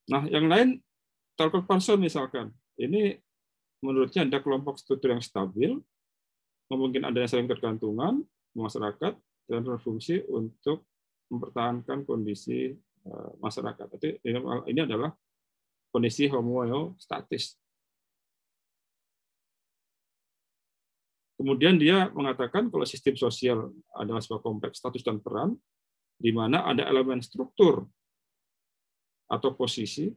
Nah, yang lain, Talcott Parsons misalkan, ini menurutnya ada kelompok struktur yang stabil, memungkinkan adanya saling tergantungan masyarakat dan berfungsi untuk mempertahankan kondisi masyarakat. Jadi ini adalah kondisi homeostatis. Kemudian dia mengatakan kalau sistem sosial adalah sebuah kompleks status dan peran, di mana ada elemen struktur atau posisi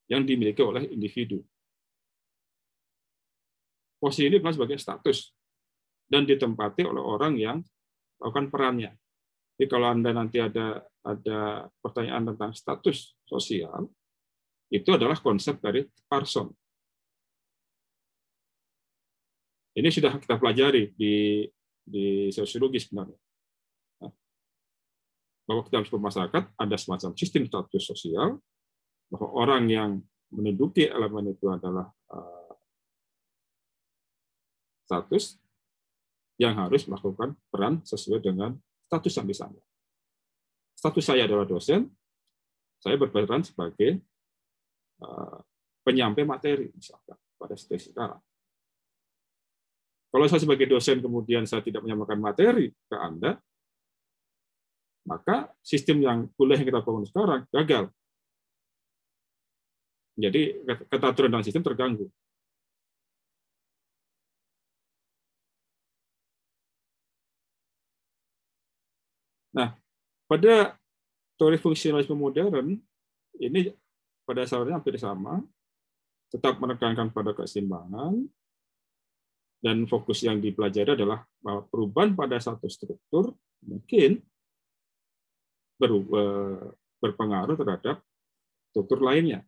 yang dimiliki oleh individu. Posisi ini bukan sebagai status dan ditempati oleh orang yang melakukan perannya. Jadi kalau Anda nanti ada pertanyaan tentang status sosial, itu adalah konsep dari Parsons. Ini sudah kita pelajari di sosiologi sebenarnya. Bahwa dalam sebuah masyarakat ada semacam sistem status sosial, bahwa orang yang menduduki elemen itu adalah status yang harus melakukan peran sesuai dengan status yang disandang. Status saya adalah dosen, saya berperan sebagai penyampai materi, misalkan, pada situasi sekarang. Kalau saya sebagai dosen kemudian saya tidak menyampaikan materi ke Anda, maka sistem yang kuliah yang kita bangun sekarang gagal. Jadi ketaturan dalam sistem terganggu. Nah, pada teori fungsionalisme modern, ini pada dasarnya hampir sama, tetap menekankan pada keseimbangan, dan fokus yang dipelajari adalah bahwa perubahan pada satu struktur mungkin berpengaruh terhadap struktur lainnya.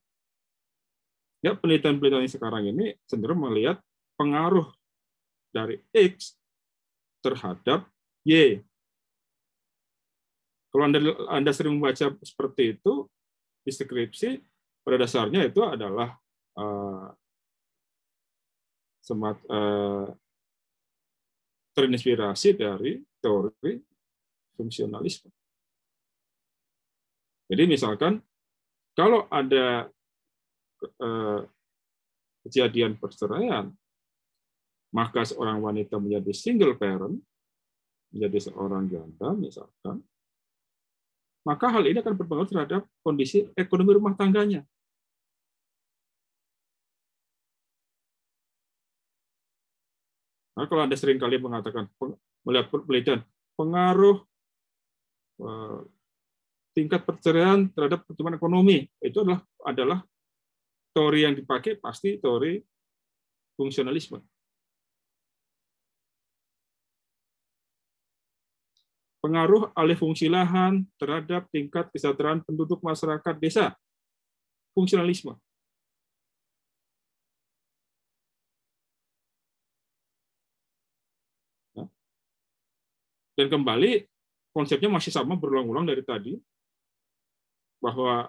Ya, penelitian-penelitian sekarang ini cenderung melihat pengaruh dari X terhadap Y. Kalau Anda sering membaca seperti itu, di skripsi, pada dasarnya itu adalah terinspirasi dari teori fungsionalisme. Jadi misalkan, kalau ada kejadian perceraian, maka seorang wanita menjadi single parent, menjadi seorang janda misalkan, maka hal ini akan berpengaruh terhadap kondisi ekonomi rumah tangganya. Nah, kalau Anda sering kali mengatakan, melihat penelitian, pengaruh tingkat perceraian terhadap pertumbuhan ekonomi, itu adalah teori yang dipakai pasti teori fungsionalisme. Pengaruh alih fungsi lahan terhadap tingkat kesejahteraan penduduk masyarakat desa, fungsionalisme. Dan kembali, konsepnya masih sama, berulang-ulang dari tadi, bahwa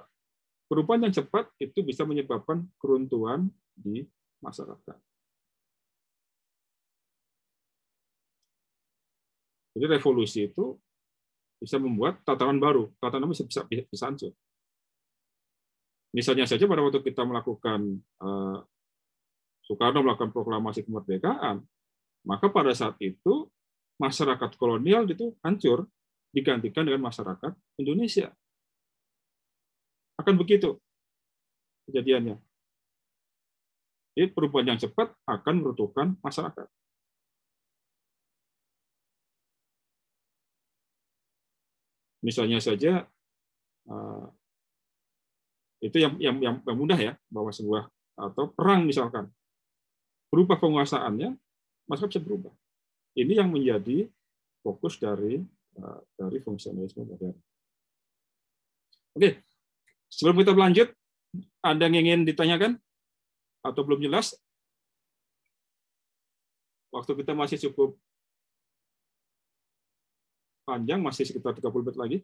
perubahan yang cepat itu bisa menyebabkan keruntuhan di masyarakat. Jadi revolusi itu bisa membuat tatanan baru, tatanan bisa hancur. Misalnya saja pada waktu kita melakukan Soekarno melakukan proklamasi kemerdekaan, maka pada saat itu masyarakat kolonial itu hancur, digantikan dengan masyarakat Indonesia. Akan begitu kejadiannya. Jadi perubahan yang cepat akan meruntuhkan masyarakat. Misalnya saja itu yang mudah ya, bahwa sebuah atau perang misalkan berubah penguasaannya, masyarakat bisa berubah. Ini yang menjadi fokus dari fungsionalisme modern. Oke, sebelum kita lanjut, ada yang ingin ditanyakan atau belum jelas? Waktu kita masih cukup panjang, masih sekitar 30 menit lagi.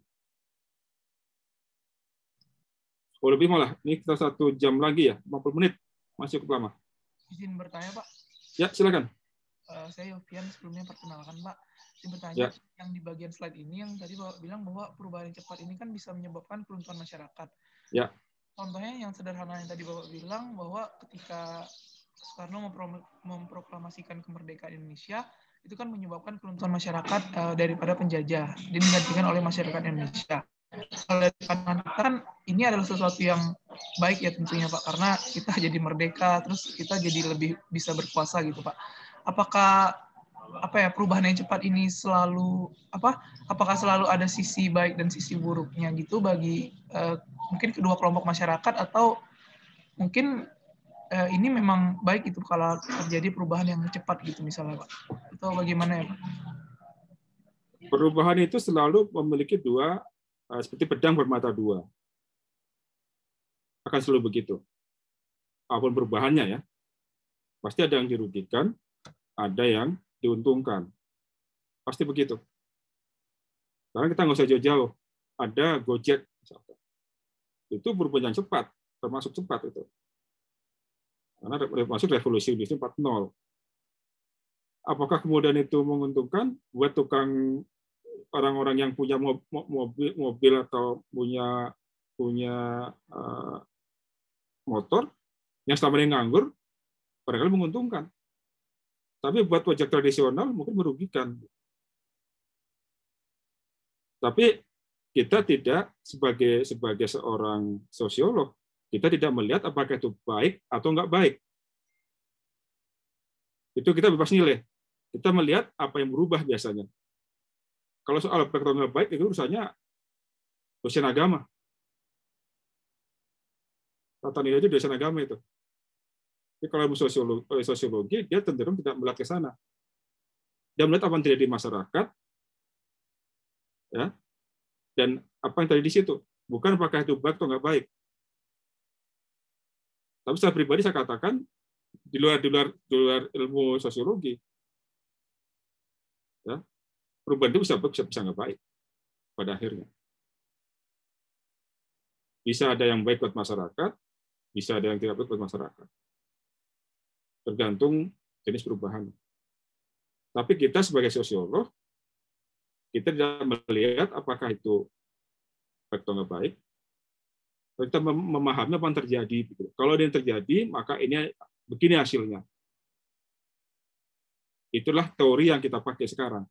Oh, lebih malah. Ini kita 1 jam lagi ya, 50 menit. Masih cukup lama.
Izin bertanya, Pak.
Ya, silakan.
Saya Yofian, sebelumnya perkenalkan, Pak. Izin bertanya,
Ya.
yang di bagian slide ini yang tadi Bapak bilang bahwa perubahan yang cepat ini kan bisa menyebabkan keruntuhan masyarakat.
Ya.
Contohnya yang sederhana yang tadi Bapak bilang bahwa ketika Soekarno memproklamasikan kemerdekaan Indonesia, itu kan menyebabkan keruntuhan masyarakat daripada penjajah, digantikan oleh masyarakat Indonesia. Kalau dari pandangan kita kan ini adalah sesuatu yang baik ya tentunya Pak, karena kita jadi merdeka, terus kita jadi lebih bisa berkuasa gitu Pak. Apakah perubahan yang cepat ini apakah selalu ada sisi baik dan sisi buruknya gitu bagi mungkin kedua kelompok masyarakat, atau mungkin ini memang baik itu kalau terjadi perubahan yang cepat gitu misalnya Pak, atau bagaimana ya Pak?
Perubahan itu selalu memiliki dua, seperti pedang bermata dua. Akan selalu begitu. Apapun perubahannya ya, pasti ada yang dirugikan, ada yang diuntungkan. Pasti begitu. Karena kita nggak usah jauh-jauh. Ada Gojek, misalkan. Itu perubahan yang cepat, termasuk cepat itu. Karena termasuk revolusi industri 4.0. Apakah kemudian itu menguntungkan buat tukang orang-orang yang punya mobil atau punya motor yang selama ini nganggur, barangkali menguntungkan. Tapi buat pajak tradisional mungkin merugikan. Tapi kita tidak sebagai seorang sosiolog, kita tidak melihat apakah itu baik atau enggak baik. Itu kita bebas nilai. Kita melihat apa yang berubah biasanya. Kalau soal baik atau enggak baik, itu urusannya dosen agama. Tata nilai itu dosen agama itu. Tapi kalau sosiologi, dia cenderung tidak melihat ke sana. Dia melihat apa yang terjadi di masyarakat, ya, dan apa yang terjadi di situ. Bukan apakah itu baik atau nggak baik. Tapi secara pribadi saya katakan, di luar ilmu sosiologi, ya, perubahan itu bisa nggak baik pada akhirnya. Bisa ada yang baik buat masyarakat, bisa ada yang tidak baik buat masyarakat. Tergantung jenis perubahan. Tapi kita sebagai sosiolog, kita tidak melihat apakah itu baik atau nggak baik. Kita memahami apa yang terjadi. Kalau ada yang terjadi, maka ini begini hasilnya. Itulah teori yang kita pakai sekarang.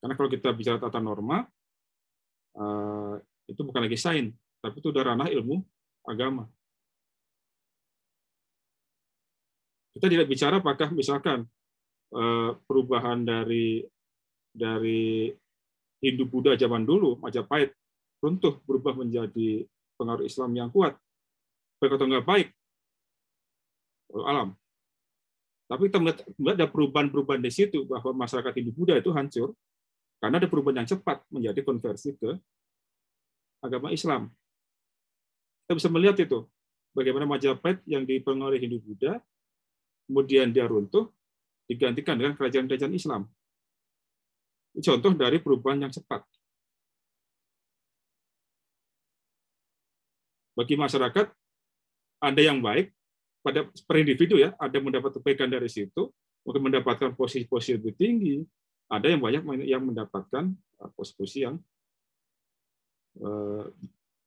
Karena kalau kita bicara tata norma, itu bukan lagi sains, tapi itu udah ranah ilmu agama. Kita tidak bicara apakah misalkan perubahan dari Hindu-Buddha zaman dulu, Majapahit, runtuh berubah menjadi pengaruh Islam yang kuat. Baik atau nggak baik, alam. Tapi kita melihat ada perubahan-perubahan di situ, bahwa masyarakat Hindu-Buddha itu hancur, karena ada perubahan yang cepat menjadi konversi ke agama Islam. Kita bisa melihat itu, bagaimana Majapahit yang dipengaruhi Hindu-Buddha, kemudian dia runtuh, digantikan dengan kerajaan-kerajaan Islam. Ini contoh dari perubahan yang cepat. Bagi masyarakat, ada yang baik, per individu ya, ada yang mendapat kebaikan dari situ, mungkin mendapatkan posisi-posisi lebih tinggi, ada yang banyak yang mendapatkan posisi yang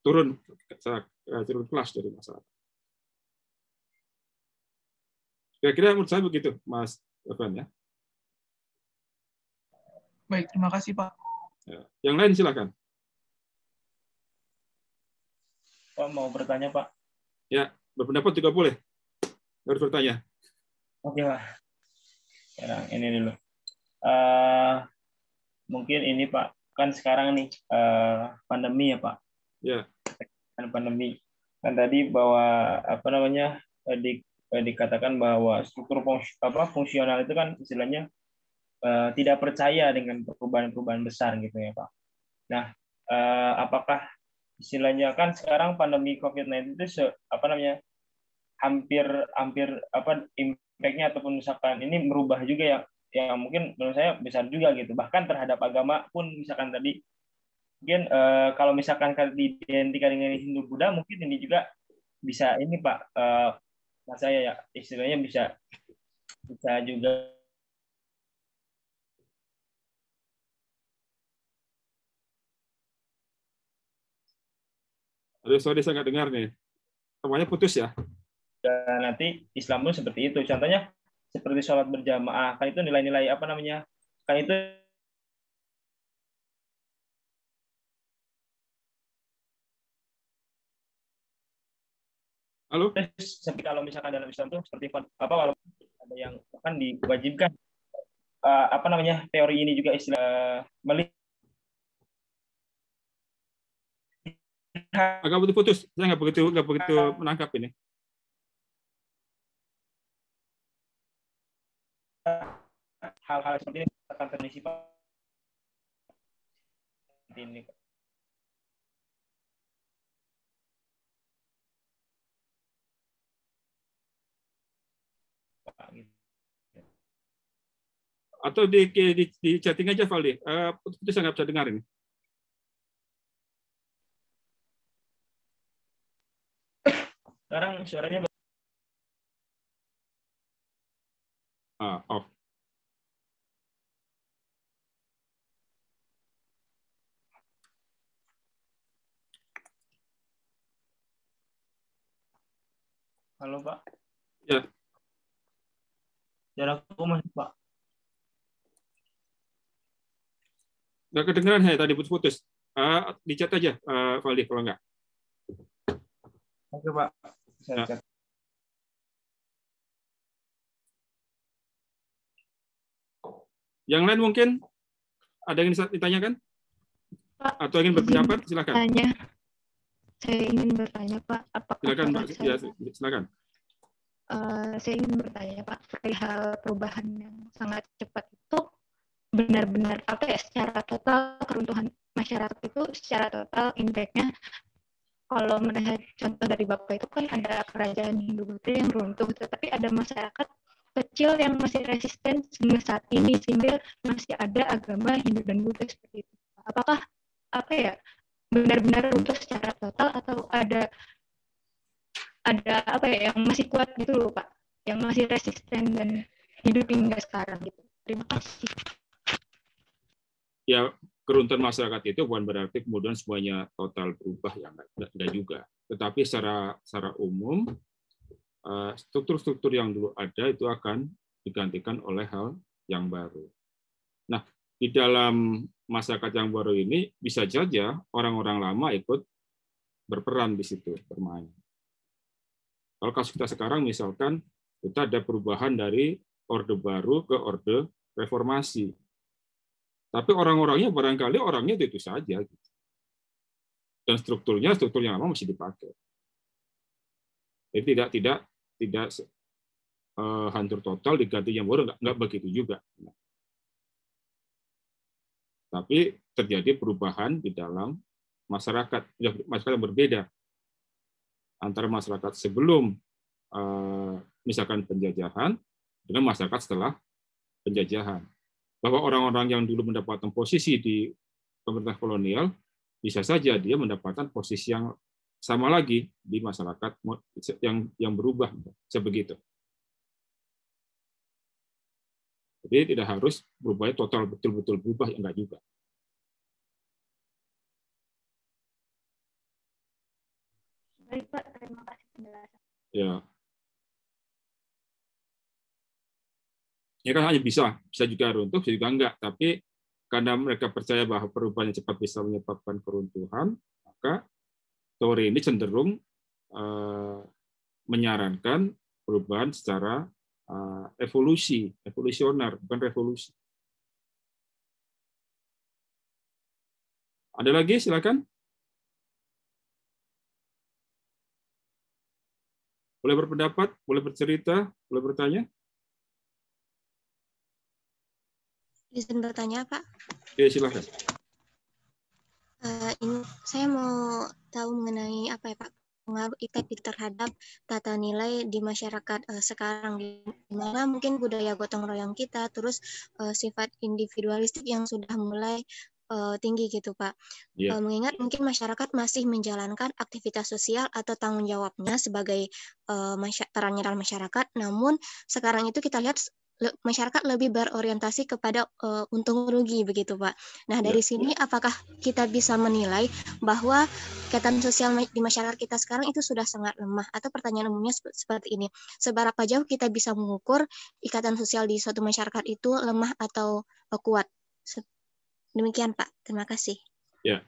turun kelas dari masyarakat. Kira-kira menurut saya begitu, Mas Evan ya.
Baik, terima kasih Pak.
Yang lain silakan.
Pak mau bertanya Pak?
Ya, berpendapat juga boleh. Harus bertanya.
Oke Pak. Sekarang ini dulu. Mungkin ini Pak, kan sekarang nih pandemi ya Pak.
Ya.
Kan pandemi. Kan tadi bahwa di dikatakan bahwa struktur fungsional itu kan istilahnya tidak percaya dengan perubahan-perubahan besar gitu ya Pak. Nah, apakah istilahnya kan sekarang pandemi COVID-19 itu hampir hampir impact-nya ataupun misalkan ini merubah juga ya, yang mungkin menurut saya besar juga gitu. Bahkan terhadap agama pun misalkan tadi mungkin kalau misalkan diidentikan dengan Hindu Buddha mungkin ini juga bisa ini Pak, mas saya ya istilahnya bisa juga.
Aduh, sorry saya nggak dengar nih. Semuanya putus ya.
Dan nanti Islam pun seperti itu. Contohnya seperti sholat berjamaah, kan itu nilai-nilai kan itu
Halo?
seperti kalau misalkan dalam Islam itu seperti kalau ada yang kan diwajibkan teori ini juga istilah melihat
Agak putus-putus. Saya nggak begitu menangkap ini.
hal-hal seperti ini akan terjadi ini.
Atau di chatting aja, Valdi. Putus saya nggak bisa dengar ini.
Sekarang suaranya
Off.
halo Pak.
Ya.
Jarakku masih Pak.
Nggak kedengeran saya tadi putus-putus. Di chat aja, Valdi, kalau nggak.
Oke Pak. Saya chat.
Yang lain mungkin ada yang ditanyakan?
Pak,
atau ingin berpendapat? Silakan.
Saya ingin bertanya, Pak. Apakah
silakan, Mbak. Ya, silakan.
Saya ingin bertanya, Pak, perihal perubahan yang sangat cepat itu benar-benar secara total keruntuhan masyarakat itu secara total impact-nya, kalau melihat contoh dari Bapak itu kan ada kerajaan Hindu Buddha yang runtuh, tetapi ada masyarakat kecil yang masih resisten hingga saat ini sehingga masih ada agama Hindu dan Buddha seperti itu. Apakah benar-benar runtuh secara total atau ada yang masih kuat gitu loh Pak, yang masih resisten dan hidup hingga sekarang gitu. Terima kasih.
Ya, keruntuhan masyarakat itu bukan berarti kemudian semuanya total berubah, ya enggak juga. Tetapi secara umum struktur-struktur yang dulu ada itu akan digantikan oleh hal yang baru. Nah, di dalam masyarakat yang baru ini bisa saja orang-orang lama ikut berperan di situ, bermain. Kalau kasus kita sekarang misalkan kita ada perubahan dari Orde Baru ke Orde Reformasi. Tapi orang-orangnya barangkali orangnya itu saja. Dan struktur yang lama masih dipakai. Jadi tidak hancur total diganti yang baru, nggak begitu juga. Tapi terjadi perubahan di dalam masyarakat yang berbeda antara masyarakat sebelum misalkan penjajahan dengan masyarakat setelah penjajahan. Bahwa orang-orang yang dulu mendapatkan posisi di pemerintah kolonial bisa saja dia mendapatkan posisi yang sama lagi di masyarakat yang berubah, sebegitu. Jadi tidak harus berubah total betul-betul berubah, enggak juga.
Baik Pak, terima kasih penjelasan.
Ya. Ya kan hanya bisa juga runtuh, bisa juga enggak. Tapi karena mereka percaya bahwa perubahan yang cepat bisa menyebabkan keruntuhan, maka teori ini cenderung menyarankan perubahan secara evolusioner, bukan revolusi. Ada lagi, silakan. Boleh berpendapat, boleh bercerita, boleh bertanya.
Izin bertanya, Pak.
Oke, silakan.
Ini saya mau tahu mengenai apa ya, Pak, pengaruh IPK terhadap tata nilai di masyarakat sekarang, di mana mungkin budaya gotong royong kita, terus sifat individualistik yang sudah mulai tinggi gitu, Pak.
Ya.
Mengingat mungkin masyarakat masih menjalankan aktivitas sosial atau tanggung jawabnya sebagai peran nyata masyarakat, namun sekarang itu kita lihat masyarakat lebih berorientasi kepada untung rugi begitu, Pak. Nah, dari sini apakah kita bisa menilai bahwa ikatan sosial di masyarakat kita sekarang itu sudah sangat lemah, atau pertanyaan umumnya seperti ini, seberapa jauh kita bisa mengukur ikatan sosial di suatu masyarakat itu lemah atau kuat? Demikian, Pak. Terima kasih.
Ya.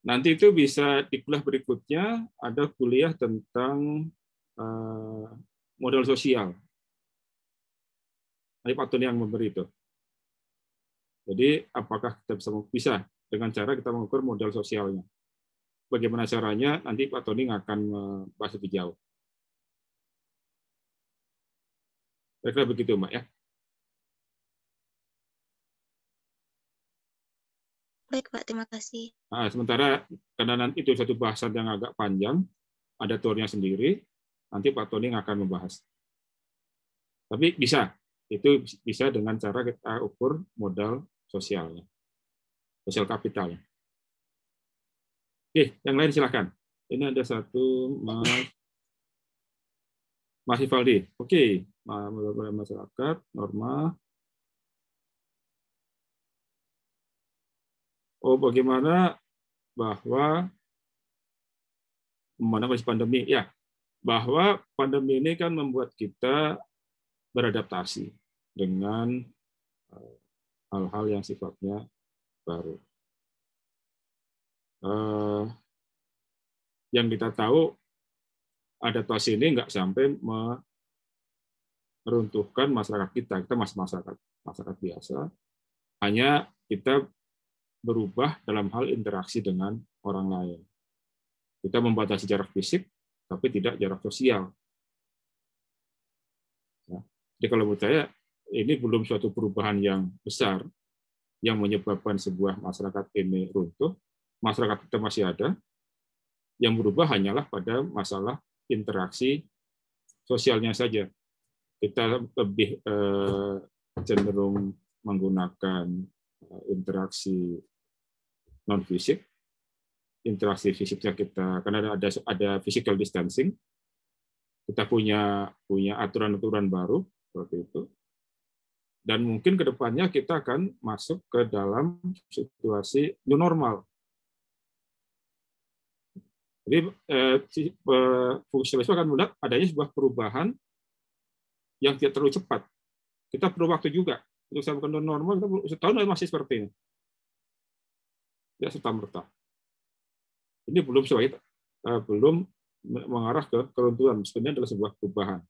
Nanti itu bisa di kuliah berikutnya ada kuliah tentang modal sosial. Nanti Pak Tony yang memberi itu. Jadi apakah kita bisa dengan cara kita mengukur modal sosialnya? Bagaimana caranya? Nanti Pak Tony akan membahas lebih jauh. Kira-kira begitu, Mbak, ya.
Baik, Pak. Terima kasih.
Nah, sementara karena nanti itu satu bahasan yang agak panjang, ada tournya sendiri, nanti Pak Tony akan membahas. Tapi bisa. Itu bisa dengan cara kita ukur modal sosialnya, sosial kapitalnya. Oke, yang lain silakan. Ini ada satu Mas Ivaldi. Oke, masyarakat, norma. Oh, bagaimana bahwa kondisi pandemi? Ya, bahwa pandemi ini kan membuat kita beradaptasi dengan hal-hal yang sifatnya baru. Yang kita tahu, adaptasi ini nggak sampai meruntuhkan masyarakat kita masih masyarakat biasa, hanya kita berubah dalam hal interaksi dengan orang lain. Kita membatasi jarak fisik, tapi tidak jarak sosial. Jadi kalau menurut saya, ini belum suatu perubahan yang besar yang menyebabkan sebuah masyarakat ini runtuh. Masyarakat kita masih ada. Yang berubah hanyalah pada masalah interaksi sosialnya saja. Kita lebih cenderung menggunakan interaksi non-fisik. Interaksi fisiknya kita, karena ada physical distancing, kita punya aturan-aturan baru, seperti itu. Dan mungkin ke depannya kita akan masuk ke dalam situasi new normal. Jadi fungsionalisme akan melihat adanya sebuah perubahan yang tidak terlalu cepat. Kita perlu waktu juga. Untuk sampai ke new normal, kita setahun masih seperti ini. Tidak serta-merta. Ini belum belum mengarah ke keruntuhan. Sebenarnya adalah sebuah perubahan.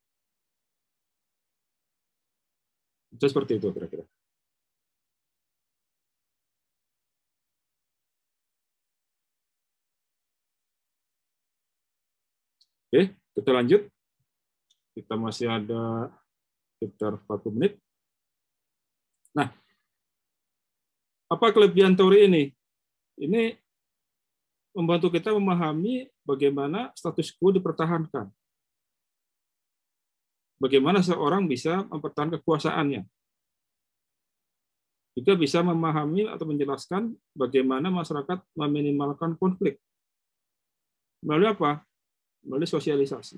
Itu seperti itu kira-kira. Oke, kita lanjut. Kita masih ada sekitar 40 menit. Nah, apa kelebihan teori ini? Ini membantu kita memahami bagaimana status quo dipertahankan. Bagaimana seorang bisa mempertahankan kekuasaannya. Juga bisa memahami atau menjelaskan bagaimana masyarakat meminimalkan konflik. Melalui apa? Melalui sosialisasi.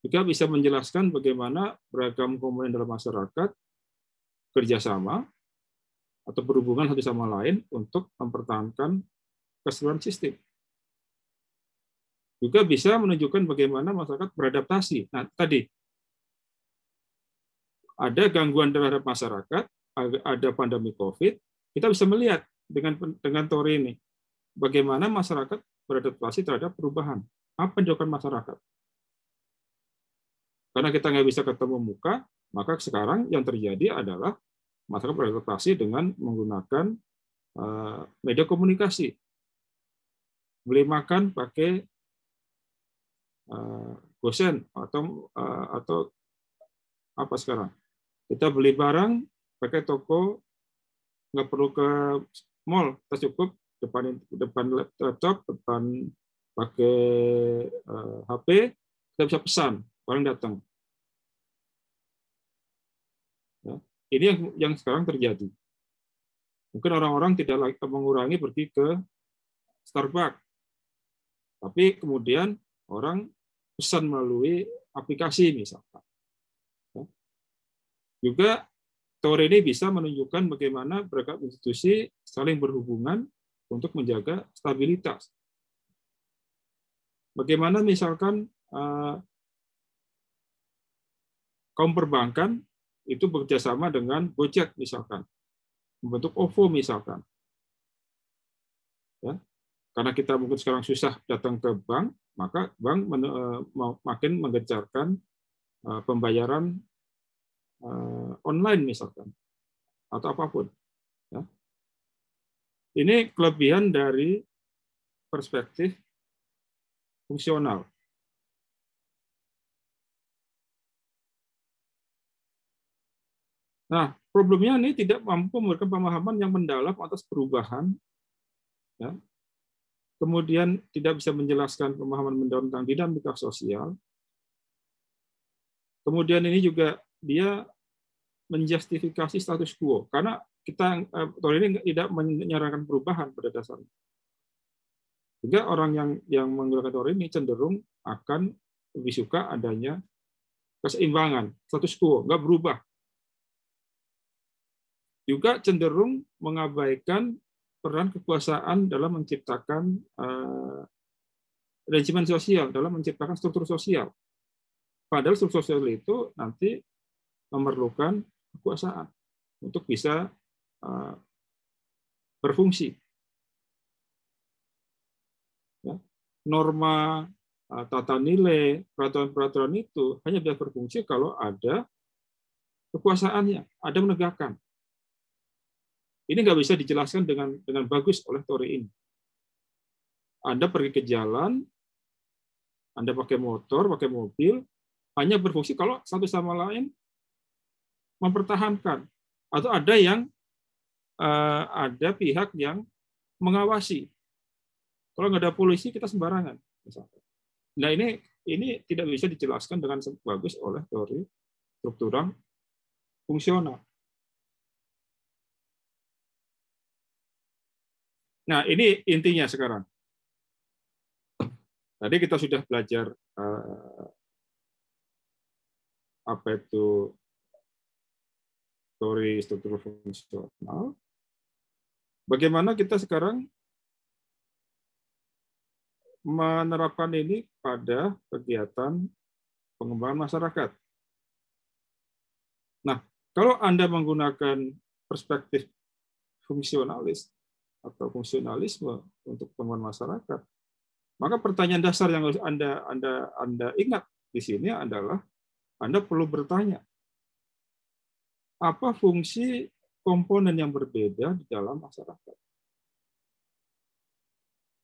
Juga bisa menjelaskan bagaimana beragam komponen dalam masyarakat kerjasama atau berhubungan satu sama lain untuk mempertahankan keseluruhan sistem. Juga bisa menunjukkan bagaimana masyarakat beradaptasi. Nah, tadi ada gangguan terhadap masyarakat, ada pandemi COVID, kita bisa melihat dengan teori ini bagaimana masyarakat beradaptasi terhadap perubahan. Apa yang dilakukan masyarakat? Karena kita nggak bisa ketemu muka, maka sekarang yang terjadi adalah masyarakat beradaptasi dengan menggunakan media komunikasi. Beli makan pakai gosen atau apa sekarang? Kita beli barang pakai toko, nggak perlu ke mall, kita cukup depan laptop, depan pakai HP, kita bisa pesan, barang datang. Ya, ini yang sekarang terjadi. Mungkin orang-orang tidak lagi mengurangi pergi ke Starbucks, tapi kemudian orang pesan melalui aplikasi misalkan. Juga teori ini bisa menunjukkan bagaimana beragam institusi saling berhubungan untuk menjaga stabilitas. Bagaimana misalkan kaum perbankan itu bekerjasama dengan Gojek misalkan, membentuk OVO misalkan. Ya, karena kita mungkin sekarang susah datang ke bank, maka bank makin menggencarkan pembayaran online misalkan atau apapun. Ya. Ini kelebihan dari perspektif fungsional. Nah, problemnya ini tidak mampu memberikan pemahaman yang mendalam atas perubahan, ya. Kemudian tidak bisa menjelaskan pemahaman mendalam tentang dinamika sosial. Kemudian ini juga dia menjustifikasi status quo, karena kita teori ini tidak menyarankan perubahan pada dasarnya. Sehingga orang yang menggunakan teori ini cenderung akan lebih suka adanya keseimbangan, status quo, nggak berubah. Juga cenderung mengabaikan peran kekuasaan dalam menciptakan regimen sosial, dalam menciptakan struktur sosial. Padahal struktur sosial itu nanti memerlukan kekuasaan untuk bisa berfungsi. Ya. Norma, tata nilai, peraturan-peraturan itu hanya bisa berfungsi kalau ada kekuasaannya, ada menegakkan. Ini nggak bisa dijelaskan dengan bagus oleh teori ini. Anda pergi ke jalan, Anda pakai motor, pakai mobil, hanya berfungsi kalau satu sama lain mempertahankan, atau ada pihak yang mengawasi. Kalau nggak ada polisi, kita sembarangan. Nah, ini tidak bisa dijelaskan dengan bagus oleh teori struktural fungsional. Nah, ini intinya sekarang. Tadi kita sudah belajar apa itu teori struktur fungsional. Bagaimana kita sekarang menerapkan ini pada kegiatan pengembangan masyarakat. Nah, kalau Anda menggunakan perspektif fungsionalis atau fungsionalisme untuk pengembangan masyarakat, maka pertanyaan dasar yang harus Anda ingat di sini adalah Anda perlu bertanya, apa fungsi komponen yang berbeda di dalam masyarakat?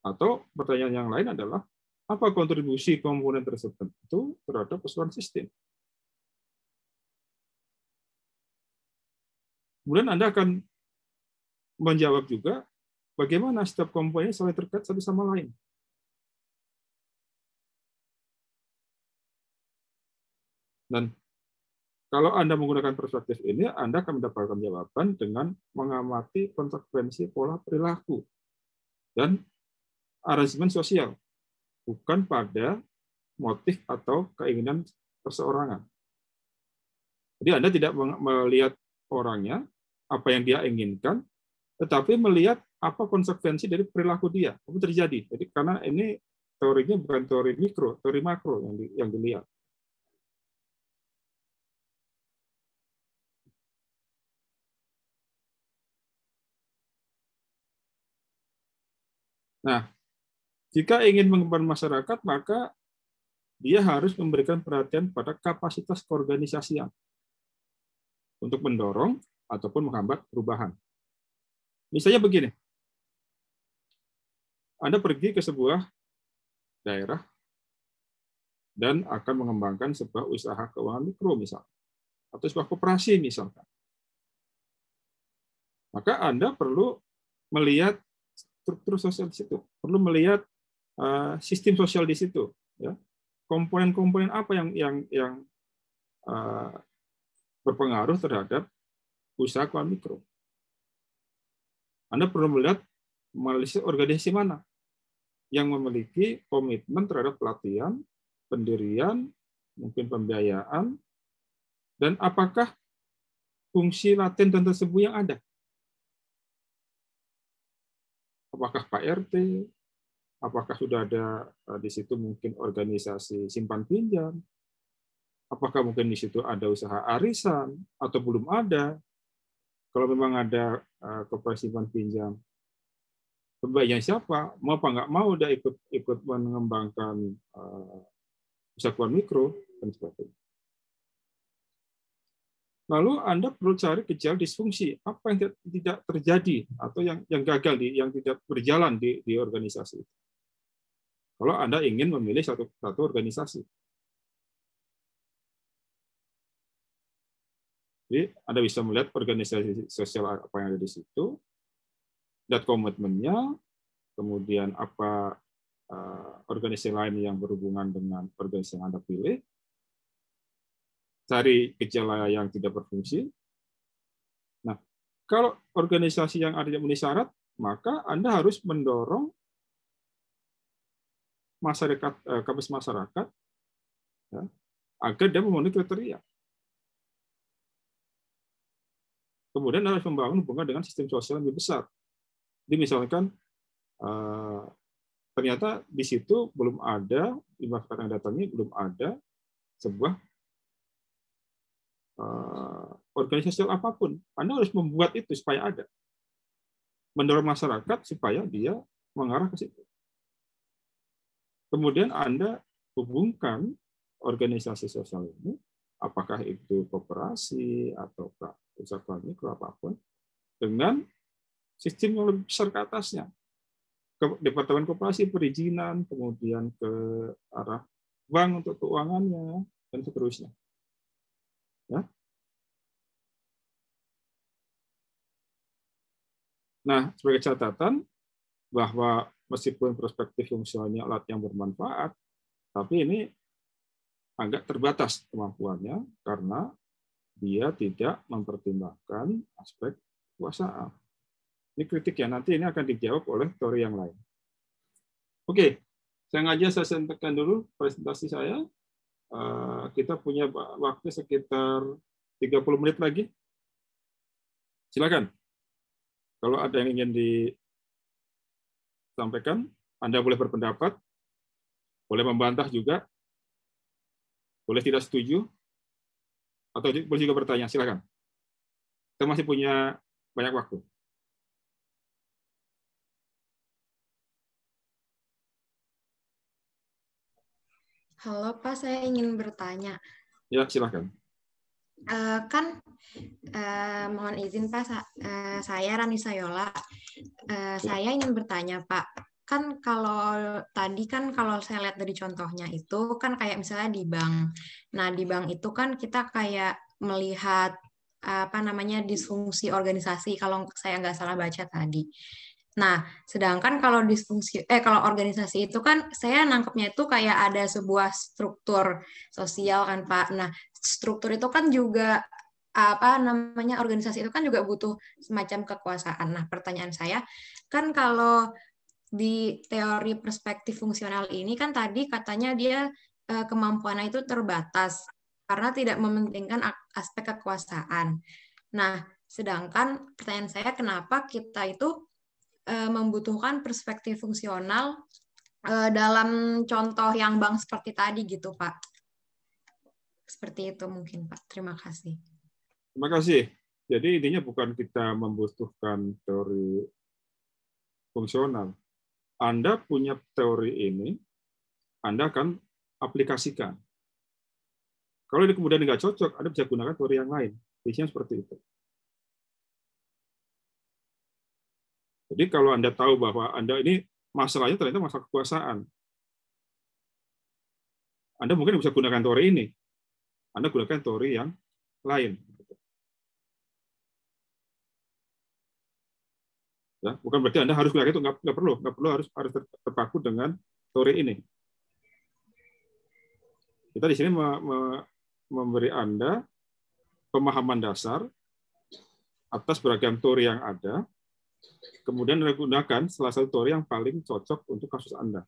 Atau pertanyaan yang lain adalah, apa kontribusi komponen tersebut itu terhadap keseluruhan sistem? Kemudian Anda akan menjawab juga, bagaimana setiap komponen saling terkait satu sama lain. Dan kalau Anda menggunakan perspektif ini, Anda akan mendapatkan jawaban dengan mengamati konsekuensi pola perilaku dan aransemen sosial, bukan pada motif atau keinginan perseorangan. Jadi Anda tidak melihat orangnya, apa yang dia inginkan, tetapi melihat apa konsekuensi dari perilaku dia, apa terjadi. Jadi karena ini teorinya bukan teori mikro, teori makro yang dilihat. Nah, jika ingin mengembangkan masyarakat, maka dia harus memberikan perhatian pada kapasitas keorganisasian untuk mendorong ataupun menghambat perubahan. Misalnya begini, Anda pergi ke sebuah daerah, dan akan mengembangkan sebuah usaha keuangan mikro misalnya, atau sebuah koperasi misalkan. Maka Anda perlu melihat struktur sosial di situ, perlu melihat sistem sosial di situ, ya. Komponen-komponen apa yang berpengaruh terhadap usaha keuangan mikro. Anda perlu melihat organisasi mana yang memiliki komitmen terhadap pelatihan, pendirian, mungkin pembiayaan, dan apakah fungsi laten dan tersebut yang ada. Apakah Pak RT, apakah sudah ada di situ mungkin organisasi simpan pinjam, apakah mungkin di situ ada usaha arisan, atau belum ada. Kalau memang ada koperasi simpan pinjam, pembayarnya siapa? Mau apa nggak mau udah ikut mengembangkan usaha keuangan mikro, dan sebagainya. Lalu Anda perlu cari gejala disfungsi, apa yang tidak terjadi atau yang gagal, yang tidak berjalan di organisasi. Kalau Anda ingin memilih satu organisasi. Jadi Anda bisa melihat organisasi sosial apa yang ada di situ, lihat komitmennya, kemudian apa organisasi lain yang berhubungan dengan organisasi yang Anda pilih, cari gejala yang tidak berfungsi. Nah, kalau organisasi yang ada yang memenuhi syarat, maka Anda harus mendorong kapasitas masyarakat, ya, agar dia memenuhi kriteria. Kemudian harus membangun hubungan dengan sistem sosial yang lebih besar. Jadi misalkan ternyata di situ belum ada, di masyarakat yang datangi belum ada sebuah organisasi sosial apapun. Anda harus membuat itu supaya ada. Mendorong masyarakat supaya dia mengarah ke situ. Kemudian Anda hubungkan organisasi sosial ini, apakah itu koperasi ataukah usaha mikro apapun, dengan sistem yang lebih besar ke atasnya. Ke Departemen Koperasi perizinan, kemudian ke arah bank untuk keuangannya, dan seterusnya. Ya. Nah, sebagai catatan bahwa meskipun perspektif fungsionalnya alat yang bermanfaat, tapi ini agak terbatas kemampuannya karena dia tidak mempertimbangkan aspek kekuasaan. Ini kritik ya, nanti ini akan dijawab oleh teori yang lain. Oke, saya hentikan dulu presentasi saya. Kita punya waktu sekitar 30 menit lagi. Silakan. Kalau ada yang ingin disampaikan, Anda boleh berpendapat, boleh membantah juga, boleh tidak setuju, atau boleh juga bertanya. Silakan. Kita masih punya banyak waktu.
Halo Pak, saya ingin bertanya.
Ya, silakan.
Mohon izin Pak, saya Rani Sayola. Saya ingin bertanya Pak, kan kalau tadi kan kalau saya lihat dari contohnya itu kan kayak misalnya di bank. Nah di bank itu kan kita kayak melihat disfungsi organisasi kalau saya nggak salah baca tadi. Nah, sedangkan kalau kalau organisasi itu kan saya nangkepnya itu kayak ada sebuah struktur sosial kan Pak. Nah, struktur itu kan juga organisasi itu kan juga butuh semacam kekuasaan. Nah, pertanyaan saya kan kalau di teori perspektif fungsional ini kan tadi katanya dia kemampuannya itu terbatas karena tidak mementingkan aspek kekuasaan. Nah, sedangkan pertanyaan saya kenapa kita itu membutuhkan perspektif fungsional dalam contoh yang bank seperti tadi gitu Pak. Seperti itu mungkin Pak. Terima kasih.
Terima kasih. Jadi intinya bukan kita membutuhkan teori fungsional. Anda punya teori ini, Anda akan aplikasikan. Kalau ini kemudian nggak cocok, Anda bisa gunakan teori yang lain. Isinya seperti itu. Jadi kalau Anda tahu bahwa Anda ini masalahnya ternyata masalah kekuasaan, Anda mungkin bisa gunakan teori ini. Anda gunakan teori yang lain. Ya, bukan berarti Anda harus gunakan itu, nggak perlu harus terpaku dengan teori ini. Kita di sini memberi Anda pemahaman dasar atas beragam teori yang ada, kemudian Anda gunakan salah satu teori yang paling cocok untuk kasus Anda.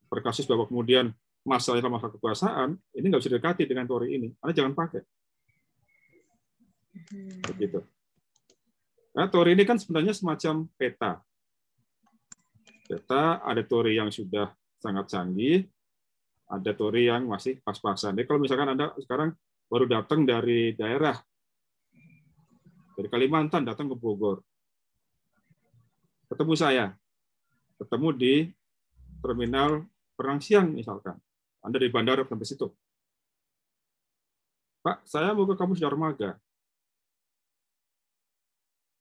Per kasus bahwa kemudian masalah kekuasaan, ini nggak bisa didekati dengan teori ini. Anda jangan pakai. Begitu. Nah, teori ini kan sebenarnya semacam peta. Peta, ada teori yang sudah sangat canggih, ada teori yang masih pas-pasan. Jadi kalau misalkan Anda sekarang baru datang dari daerah, dari Kalimantan datang ke Bogor, ketemu saya, ketemu di terminal Perang Siang misalkan, Anda di bandara sampai situ. Pak, saya mau ke kampus Darmaga.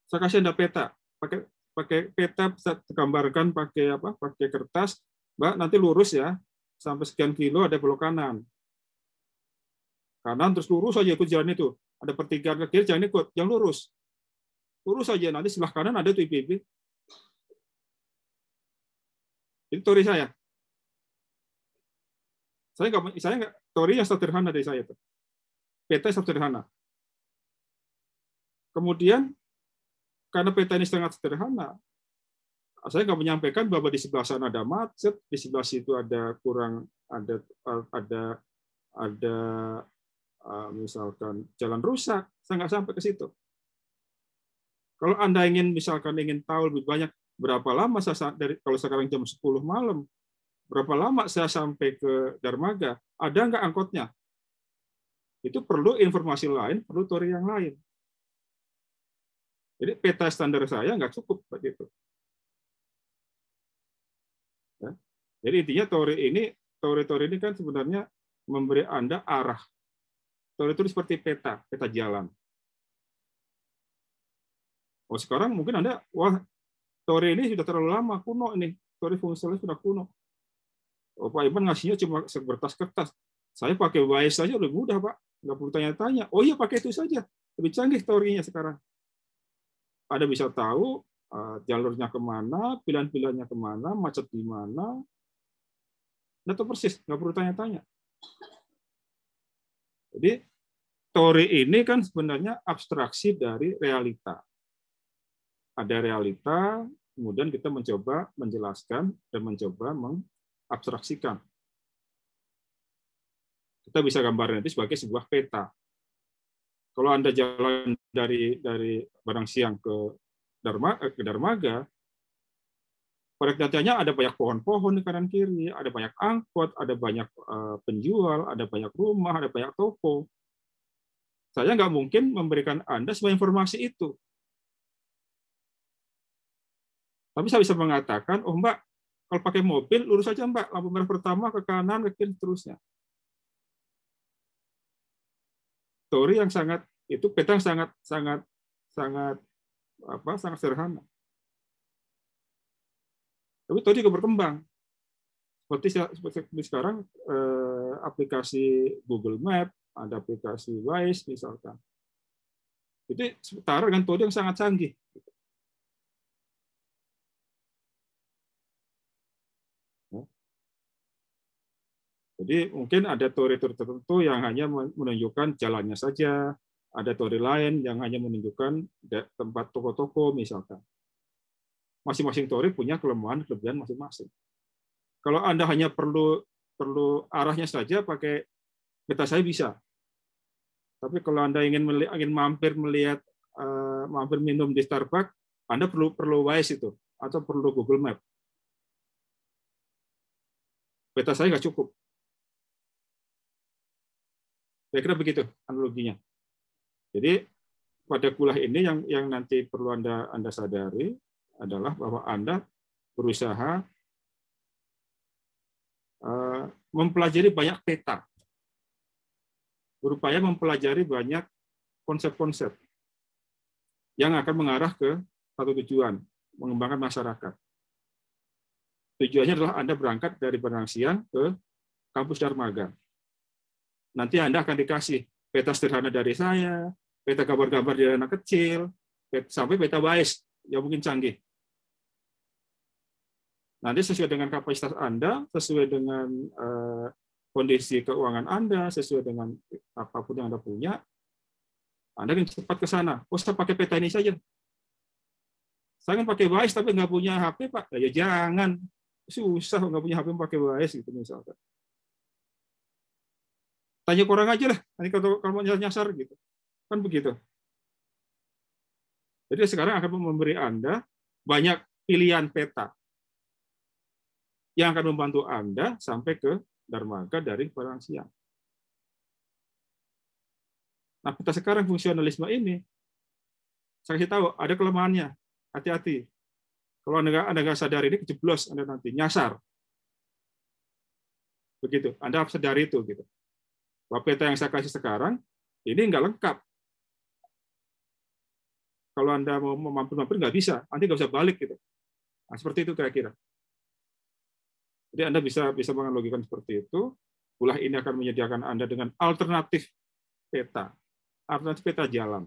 Saya kasih Anda peta, pakai peta bisa digambarkan pakai apa? Pakai kertas, Mbak, nanti lurus ya, sampai sekian kilo ada belok kanan. Kanan terus lurus aja ikut jalan itu. Ada pertigaan ke kiri, jangan ikut, yang lurus. Lurus aja, nanti sebelah kanan ada tuh IPB. Itu teori saya. Saya nggak teori yang sederhana dari saya itu. Peta yang sederhana. Kemudian karena peta ini sangat sederhana, saya nggak menyampaikan bahwa di sebelah sana ada macet, di sebelah situ ada misalkan jalan rusak. Saya nggak sampai ke situ. Kalau Anda ingin tahu lebih banyak berapa lama kalau sekarang jam 10 malam, berapa lama saya sampai ke Darmaga, ada nggak angkotnya? Itu perlu informasi lain, perlu teori yang lain. Jadi peta standar saya nggak cukup begitu. Ya. Jadi intinya teori-teori ini kan sebenarnya memberi Anda arah. Teori itu seperti peta jalan. Oh sekarang mungkin Anda, wah teori ini sudah terlalu lama, kuno ini. Teori fungsional sudah kuno. Oh, Pak Iman ngasihnya cuma sekertas kertas. Saya pakai WISE saja lebih mudah, Pak. Nggak perlu tanya-tanya. Oh iya, pakai itu saja. Lebih canggih teorinya sekarang. Ada bisa tahu jalurnya kemana, pilihan-pilihannya kemana, macet di mana. Nggak tahu persis, nggak perlu tanya-tanya. Jadi, teori ini kan sebenarnya abstraksi dari realita. Ada realita, kemudian kita mencoba menjelaskan dan mencoba mengabstraksikan. Kita bisa gambarkan itu sebagai sebuah peta. Kalau Anda jalan dari Barang Siang ke Darmaga, pada kenyataannya ada banyak pohon-pohon di kanan kiri, ada banyak angkot, ada banyak penjual, ada banyak rumah, ada banyak toko. Saya nggak mungkin memberikan Anda semua informasi itu. Tapi saya bisa mengatakan, oh Mbak, kalau pakai mobil, lurus saja Mbak, lampu merah pertama ke kanan, ke kiri, seterusnya. Teori yang peta yang sangat sederhana. Tapi teori juga berkembang. Seperti sekarang aplikasi Google Map, ada aplikasi WISE misalkan. Itu setara dengan teori yang sangat canggih. Jadi mungkin ada teori-teori tertentu yang hanya menunjukkan jalannya saja, ada teori lain yang hanya menunjukkan tempat toko-toko misalkan. Masing-masing teori punya kelemahan kelebihan masing-masing. Kalau Anda hanya perlu arahnya saja pakai peta saya bisa. Tapi kalau Anda ingin mampir minum di Starbucks, Anda perlu WISE itu atau perlu Google Map. Peta saya nggak cukup. Saya kira begitu analoginya. Jadi pada kuliah ini yang nanti perlu Anda sadari adalah bahwa Anda berusaha mempelajari banyak peta, berupaya mempelajari banyak konsep-konsep yang akan mengarah ke satu tujuan, mengembangkan masyarakat. tujuannya adalah Anda berangkat dari Padang Siang ke kampus Darmaga. Nanti Anda akan dikasih peta sederhana dari saya, peta gambar-gambar dari anak kecil, sampai peta BAES yang mungkin canggih. Nanti sesuai dengan kapasitas Anda, sesuai dengan kondisi keuangan Anda, sesuai dengan apapun yang Anda punya, Anda ingin cepat ke sana. Oh, saya pakai peta ini saja. Saya kan pakai BAES tapi nggak punya HP, Pak. Ya jangan. Susah nggak punya HP pakai BAES gitu misalkan. Tanya ke orang aja lah. Nanti kalau mau nyasar gitu. Kan begitu. Jadi sekarang akan memberi Anda banyak pilihan peta yang akan membantu Anda sampai ke Darmaga dari Padang Siang. Nah, peta sekarang fungsionalisme ini, saya kasih tahu, ada kelemahannya. Hati-hati. Kalau Anda nggak sadar ini, kejeblos Anda nanti, nyasar. Begitu, Anda harus sadar itu. Gitu. Bahwa peta yang saya kasih sekarang, ini nggak lengkap. Kalau Anda mau mampir nggak bisa, nanti nggak bisa balik. Gitu. Nah, seperti itu kira-kira. Jadi Anda bisa menganalogikan seperti itu. Ulah ini akan menyediakan Anda dengan alternatif peta jalan.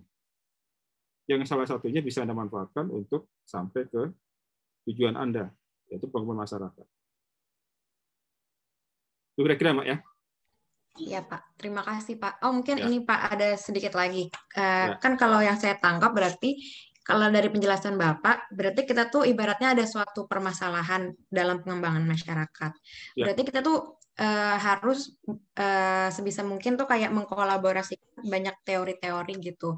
Yang salah satunya bisa Anda manfaatkan untuk sampai ke tujuan Anda, yaitu pengembangan masyarakat. Itu kira-kira, Mak, ya?
Iya, Pak. Terima kasih, Pak. Oh, mungkin
Ya.
ini, Pak, ada sedikit lagi.
Ya.
Kan kalau yang saya tangkap berarti, kalau dari penjelasan Bapak, berarti kita tuh ibaratnya ada suatu permasalahan dalam pengembangan masyarakat.
Ya.
Berarti kita tuh harus sebisa mungkin tuh kayak mengkolaborasikan banyak teori-teori gitu.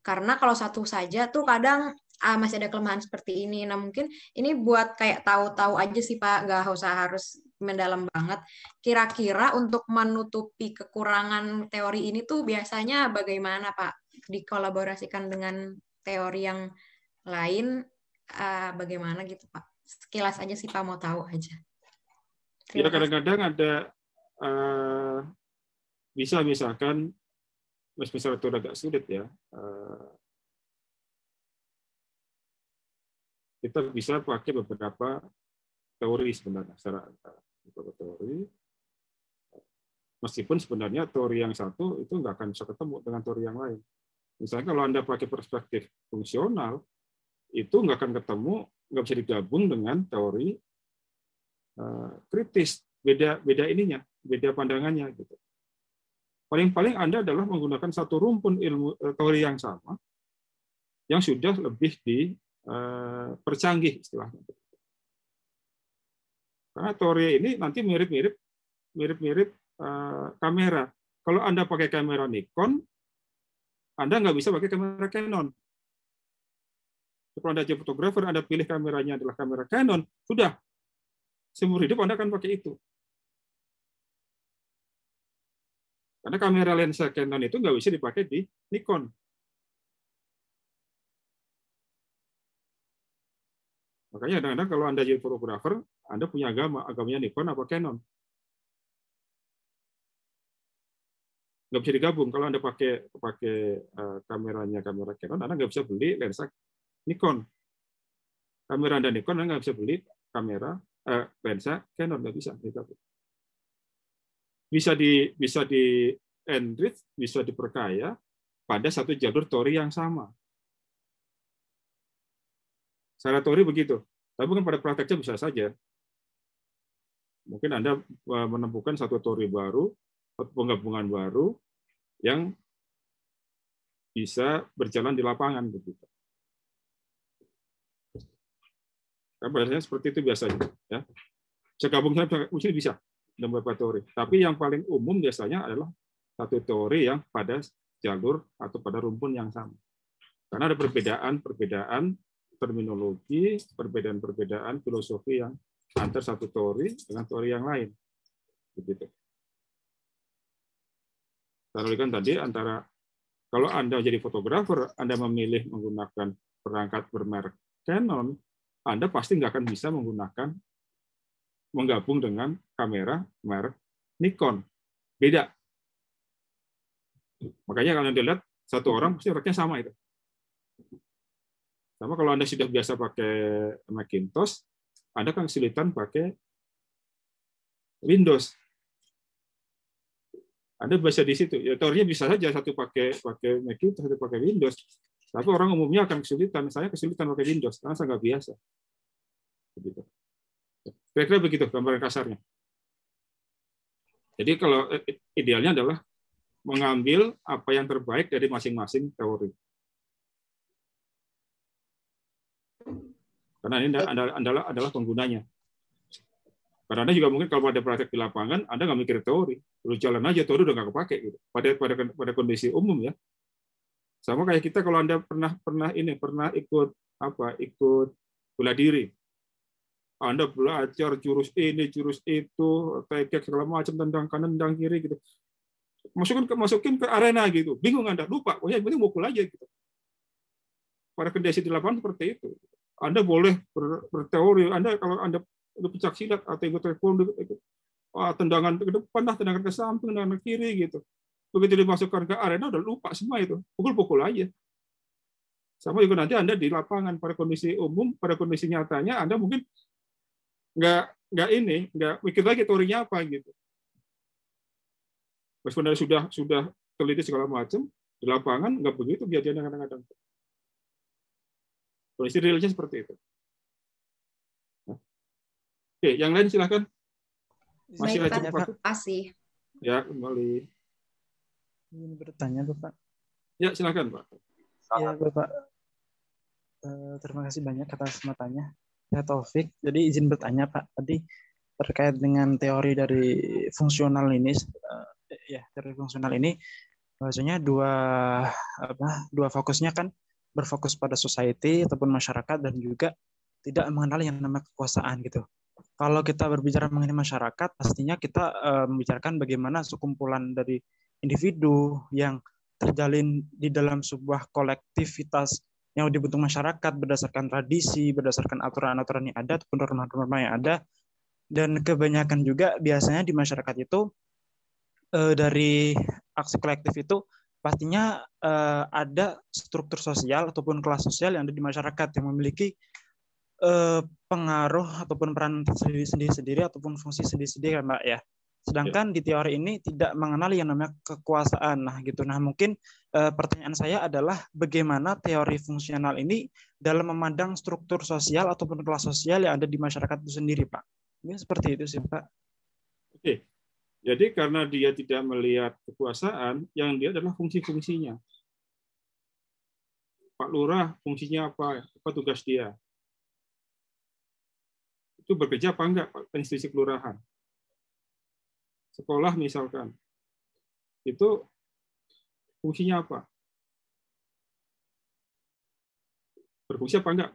Karena kalau satu saja tuh kadang masih ada kelemahan seperti ini. Nah, mungkin ini buat kayak tahu-tahu aja sih, Pak, nggak usah harus mendalam banget. Kira-kira untuk menutupi kekurangan teori ini tuh biasanya bagaimana, Pak? Dikolaborasikan dengan teori yang lain, bagaimana gitu, Pak? Sekilas aja sih, Pak, mau tahu aja.
Ya, kadang-kadang ada bisa misalkan misalnya itu agak sulit ya, kita bisa pakai beberapa teori sebenarnya secara beberapa teori, meskipun sebenarnya teori yang satu itu nggak akan bisa ketemu dengan teori yang lain. Misalnya kalau Anda pakai perspektif fungsional, itu nggak akan ketemu, nggak bisa digabung dengan teori kritis, beda ininya, beda pandangannya gitu. Paling-paling Anda adalah menggunakan satu rumpun ilmu teori yang sama, yang sudah lebih dipercanggih istilahnya. Karena teori ini nanti mirip-mirip kamera. Kalau Anda pakai kamera Nikon, Anda nggak bisa pakai kamera Canon. Kalau Anda jadi fotografer, Anda pilih kameranya adalah kamera Canon, sudah seumur hidup Anda akan pakai itu. Karena kamera lensa Canon itu nggak bisa dipakai di Nikon. Makanya kadang-kadang kalau Anda jadi fotografer, Anda punya agamanya Nikon apa Canon. Nggak bisa digabung. Kalau Anda pakai kameranya kamera Canon, Anda nggak bisa beli lensa Nikon. Kamera Anda Nikon, Anda nggak bisa beli lensa Canon, nggak bisa digabung. Bisa di enrich, bisa diperkaya pada satu jalur teori yang sama. Secara teori begitu. Tapi kan pada prakteknya bisa saja. Mungkin Anda menemukan satu teori baru, satu penggabungan baru yang bisa berjalan di lapangan begitu. Biasanya seperti itu biasanya. Ya. Bisa gabungnya mungkin bisa dalam beberapa teori. Tapi yang paling umum biasanya adalah satu teori yang pada jalur atau pada rumpun yang sama. Karena ada perbedaan terminologi, perbedaan filosofi yang antar satu teori dengan teori yang lain. Begitu. Saya tadi antara kalau Anda jadi fotografer, Anda memilih menggunakan perangkat bermerek Canon, Anda pasti nggak akan bisa menggabung dengan kamera merek Nikon. Beda. Makanya kalau Anda lihat satu orang pasti mereknya sama itu. Sama kalau Anda sudah biasa pakai Macintosh, Anda kan kesulitan pakai Windows. Anda bisa di situ. Ya teorinya bisa saja satu pakai Mac, satu pakai Windows. Tapi orang umumnya akan kesulitan. Saya kesulitan pakai Windows karena saya nggak biasa. Begitu. Kira-kira begitu gambaran kasarnya. Jadi kalau idealnya adalah mengambil apa yang terbaik dari masing-masing teori. Karena ini adalah penggunanya. Karena Anda juga mungkin kalau ada praktek di lapangan, Anda nggak mikir teori, lu jalan aja, teori udah nggak kepake gitu. Pada kondisi umum ya. Sama kayak kita kalau Anda pernah ikut bela diri. Anda belajar jurus ini, jurus itu, teknik segala macam, tendang kanan, tendang kiri gitu. Masukin ke arena gitu. Bingung Anda, lupa. Oh ya, yang penting mukul aja gitu. Pada kondisi di lapangan seperti itu. Anda boleh berteori. Kalau Anda pencak silat atau ikut taekwondo, tendangan ke depan, tendangan ke samping, tendangan ke kiri gitu. Begitu dimasukkan ke arena udah lupa semua itu. Pukul-pukul aja. Sama juga nanti Anda di lapangan pada kondisi umum, pada kondisi nyatanya Anda mungkin nggak mikir lagi teorinya apa gitu. Meskipun Anda sudah teliti segala macam, di lapangan nggak begitu kejadian kadang-kadang. Kondisi realnya seperti itu. Oke, yang lain silakan. Masih
Baik,
ada
Pak.
waktu?
Makasih.
Ya, kembali.
Ingin bertanya, Bapak.
Ya, silakan, Pak.
Ya, Bapak. Terima kasih banyak atas matanya. Saya Taufik. Jadi izin bertanya, Pak. Tadi terkait dengan teori dari fungsional ini, teori fungsional ini, maksudnya dua fokusnya kan berfokus pada society ataupun masyarakat dan juga tidak mengenal yang namanya kekuasaan gitu. Kalau kita berbicara mengenai masyarakat, pastinya kita membicarakan bagaimana sekumpulan dari individu yang terjalin di dalam sebuah kolektivitas yang dibentuk masyarakat berdasarkan tradisi, berdasarkan aturan-aturan yang ada ataupun norma-norma yang ada. Dan kebanyakan juga biasanya di masyarakat itu dari aksi kolektif itu pastinya ada struktur sosial ataupun kelas sosial yang ada di masyarakat yang memiliki pengaruh ataupun peran sendiri-sendiri ataupun fungsi sendiri-sendiri kan Mbak ya. Sedangkan di teori ini tidak mengenal yang namanya kekuasaan. Nah gitu. Nah mungkin pertanyaan saya adalah bagaimana teori fungsional ini dalam memandang struktur sosial ataupun kelas sosial yang ada di masyarakat itu sendiri Pak. Ini seperti itu sih Pak. Oke.
Jadi karena dia tidak melihat kekuasaan, yang dia adalah fungsi-fungsinya. Pak Lurah fungsinya apa? Apa tugas dia? Itu bekerja apa enggak institusi kelurahan? Sekolah misalkan, itu fungsinya apa? Berfungsi apa enggak?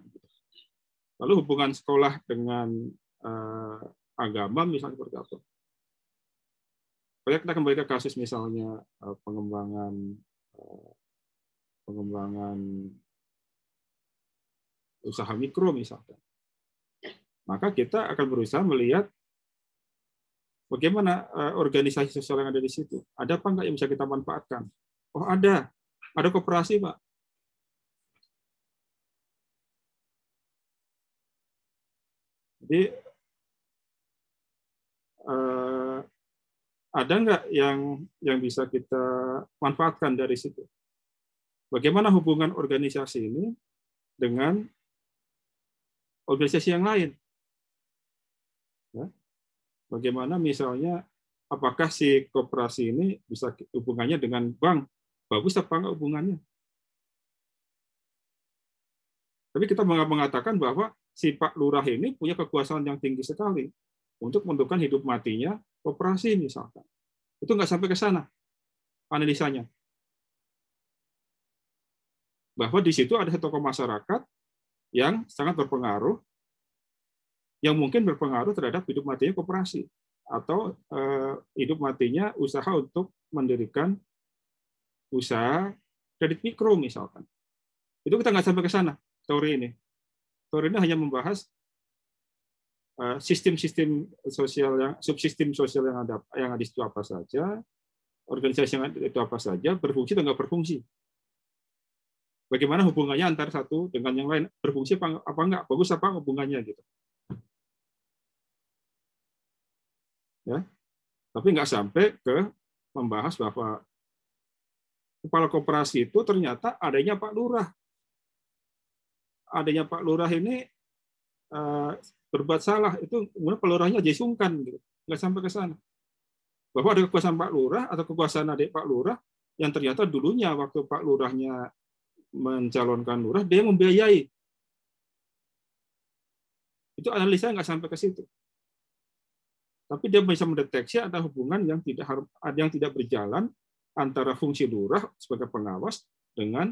Lalu hubungan sekolah dengan agama misalnya seperti apa? Kita kembali ke kasus misalnya pengembangan usaha mikro misalkan. Maka kita akan berusaha melihat bagaimana organisasi sosial yang ada di situ. Ada apa enggak yang bisa kita manfaatkan? Oh ada koperasi Pak. Jadi ada nggak yang bisa kita manfaatkan dari situ? Bagaimana hubungan organisasi ini dengan organisasi yang lain? Ya. Bagaimana misalnya, apakah si koperasi ini bisa hubungannya dengan bank? Bagus apa nggak hubungannya? Tapi kita mengatakan bahwa si Pak Lurah ini punya kekuasaan yang tinggi sekali untuk menentukan hidup matinya koperasi misalkan. Itu nggak sampai ke sana analisanya. Bahwa di situ ada tokoh masyarakat yang sangat berpengaruh, yang mungkin berpengaruh terhadap hidup matinya koperasi atau hidup matinya usaha untuk mendirikan usaha kredit mikro misalkan. Itu kita nggak sampai ke sana teori ini. Teori ini hanya membahas sistem-sistem sosial subsistem sosial yang ada di situ apa saja, organisasi yang itu apa saja, berfungsi atau nggak berfungsi. Bagaimana hubungannya antara satu dengan yang lain, berfungsi apa enggak, bagus apa hubungannya gitu. ya, tapi nggak sampai ke membahas bahwa kepala koperasi itu ternyata adanya Pak Lurah. Adanya Pak Lurah ini berbuat salah, itu kemudian Pak Lurahnya jadi sungkan, gitu. Nggak sampai ke sana. Bahwa ada kekuasaan Pak Lurah atau kekuasaan adik Pak Lurah yang ternyata dulunya waktu Pak Lurahnya mencalonkan Lurah, dia membiayai. Itu analisa nggak sampai ke situ. Tapi dia bisa mendeteksi ada hubungan yang tidak berjalan antara fungsi Lurah sebagai pengawas dengan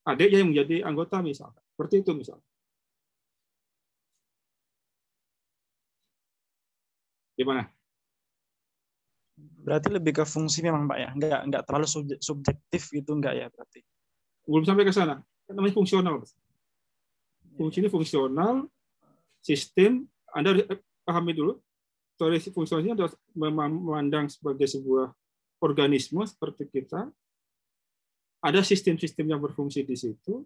adiknya yang menjadi anggota misalnya. Seperti itu misalnya. Gimana?
Berarti lebih ke fungsi memang Pak ya, nggak terlalu subjektif gitu nggak ya berarti?
Belum sampai ke sana. Namanya fungsional. Fungsi ini fungsional, sistem. Anda pahami dulu. Teori fungsionalnya adalah memandang sebagai sebuah organisme seperti kita. Ada sistem-sistem yang berfungsi di situ.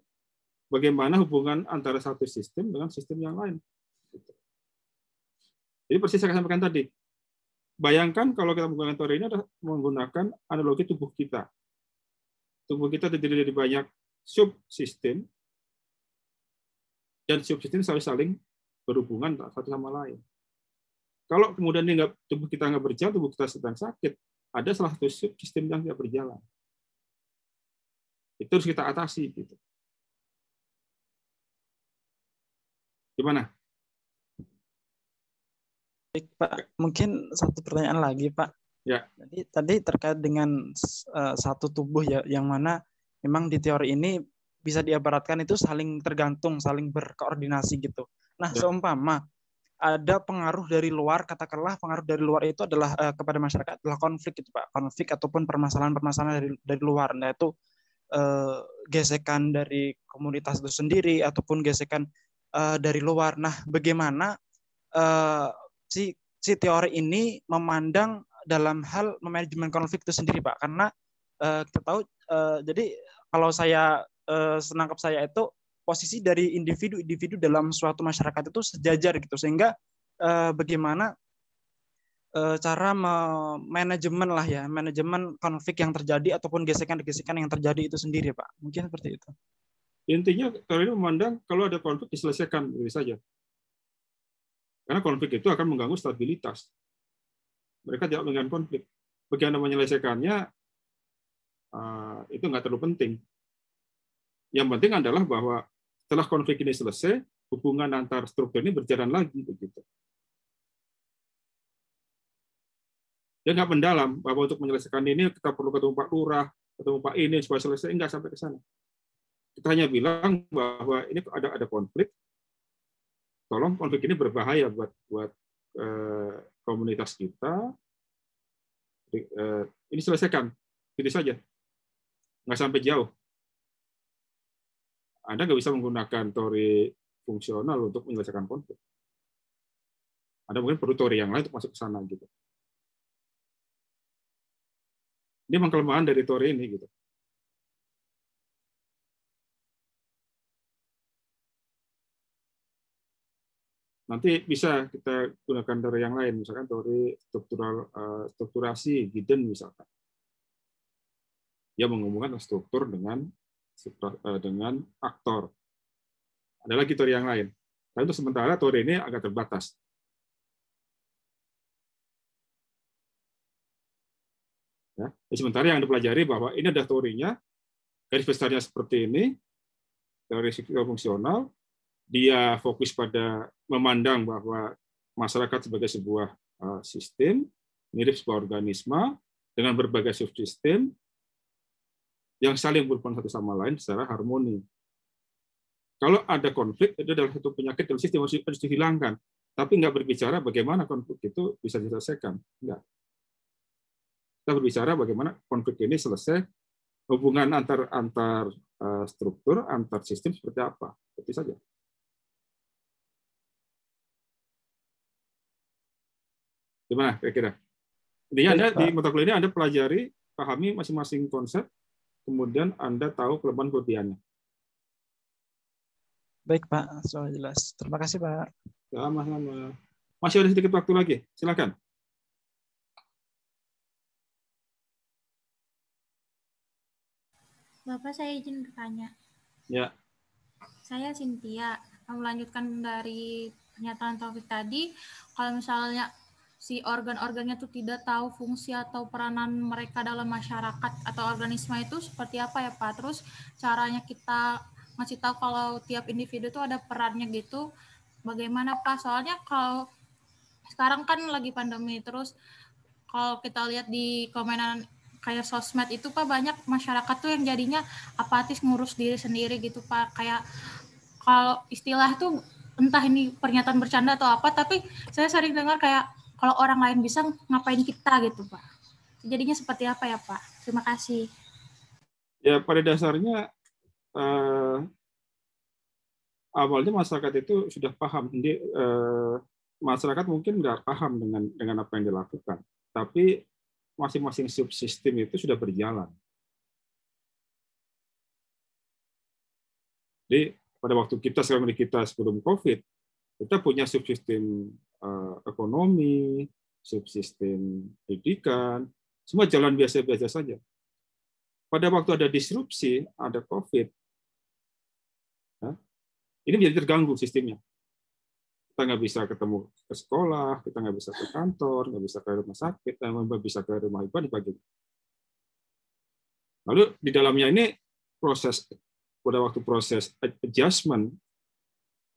Bagaimana hubungan antara satu sistem dengan sistem yang lain. Jadi persis saya sampaikan tadi. Bayangkan kalau kita menggunakan teori ini adalah menggunakan analogi tubuh kita. Tubuh kita terdiri dari banyak subsistem, dan subsistem saling berhubungan satu sama lain. Kalau kemudian tubuh kita nggak berjalan, tubuh kita sedang sakit, ada salah satu subsistem yang tidak berjalan. Itu harus kita atasi. Gitu. Gimana?
Baik, Pak. Mungkin satu pertanyaan lagi, Pak.
Ya.
Jadi tadi terkait dengan satu tubuh ya, yang mana memang di teori ini bisa diibaratkan itu saling tergantung, saling berkoordinasi gitu. Nah,
ya.
Seumpama ada pengaruh dari luar, katakanlah pengaruh dari luar itu adalah kepada masyarakat adalah konflik gitu Pak, konflik ataupun permasalahan-permasalahan dari luar. Nah itu gesekan dari komunitas itu sendiri ataupun gesekan dari luar. Nah bagaimana si teori ini memandang dalam hal manajemen konflik itu sendiri Pak? Karena kita tahu jadi kalau saya senangkap saya itu posisi dari individu dalam suatu masyarakat itu sejajar gitu, sehingga bagaimana cara manajemen lah ya, manajemen konflik yang terjadi ataupun gesekan-gesekan yang terjadi itu sendiri Pak, mungkin seperti itu.
Intinya teori ini memandang kalau ada konflik diselesaikan begitu saja, karena konflik itu akan mengganggu stabilitas. Mereka tidak menginginkan konflik. Bagaimana menyelesaikannya itu nggak terlalu penting. Yang penting adalah bahwa setelah konflik ini selesai, hubungan antar struktur ini berjalan lagi begitu. Dia nggak mendalam bahwa untuk menyelesaikan ini kita perlu ketemu Pak Lurah, ketemu Pak ini supaya selesai, nggak sampai ke sana. Kita hanya bilang bahwa ini ada konflik, tolong konflik ini berbahaya buat komunitas kita, ini selesaikan, gitu saja, nggak sampai jauh. Anda nggak bisa menggunakan teori fungsional untuk menyelesaikan konflik. Anda mungkin perlu teori yang lain untuk masuk ke sana gitu. Ini memang kelemahan dari teori ini gitu. Nanti bisa kita gunakan teori yang lain, misalkan teori strukturasi Giddens misalkan. Dia menghubungkan struktur dengan aktor. Ada lagi teori yang lain. Tapi untuk sementara teori ini agak terbatas. Ya, sementara yang dipelajari bahwa ini ada teorinya, garis besarnya seperti ini, teori fungsional, dia fokus pada memandang bahwa masyarakat sebagai sebuah sistem, mirip sebuah organisme dengan berbagai subsistem yang saling berhubungan satu sama lain secara harmoni. Kalau ada konflik, itu adalah satu penyakit dalam sistem yang harus dihilangkan. Tapi nggak berbicara bagaimana konflik itu bisa diselesaikan. Nggak. Kita berbicara bagaimana konflik ini selesai, hubungan antar struktur, antar sistem seperti apa. Itu saja. Gimana kira-kira? Intinya Anda di mata kuliah ini Anda pelajari, pahami masing-masing konsep, kemudian Anda tahu kelemahan kelebihannya.
Baik Pak, sudah jelas. Terima kasih Pak.
Sama-sama. Masih ada sedikit waktu lagi, silakan.
Bapak, saya izin bertanya.
Ya.
Saya Cynthia. Melanjutkan dari pernyataan Taufik tadi, kalau misalnya si organ-organnya itu tidak tahu fungsi atau peranan mereka dalam masyarakat atau organisme itu seperti apa ya Pak? Terus caranya kita ngasih tahu kalau tiap individu itu ada perannya gitu, bagaimana Pak? Soalnya kalau sekarang kan lagi pandemi, terus kalau kita lihat di komenan kayak sosmed itu Pak, banyak masyarakat tuh yang jadinya apatis ngurus diri sendiri gitu Pak. Kayak kalau istilah tuh entah ini pernyataan bercanda atau apa, tapi saya sering dengar kayak kalau orang lain bisa ngapain kita gitu Pak. Jadinya seperti apa ya Pak? Terima kasih.
Ya pada dasarnya awalnya masyarakat itu sudah paham. Jadi masyarakat mungkin nggak paham dengan apa yang dilakukan, tapi masing-masing subsistem itu sudah berjalan. Jadi pada waktu kita sebelum COVID, kita punya subsistem ekonomi, subsistem pendidikan, semua jalan biasa-biasa saja. Pada waktu ada disrupsi, ada COVID, ini menjadi terganggu sistemnya. Kita nggak bisa ketemu ke sekolah, kita nggak bisa ke kantor, nggak bisa ke rumah sakit, nggak bisa ke rumah ibadah, sebagainya. Lalu di dalamnya ini pada waktu proses adjustment,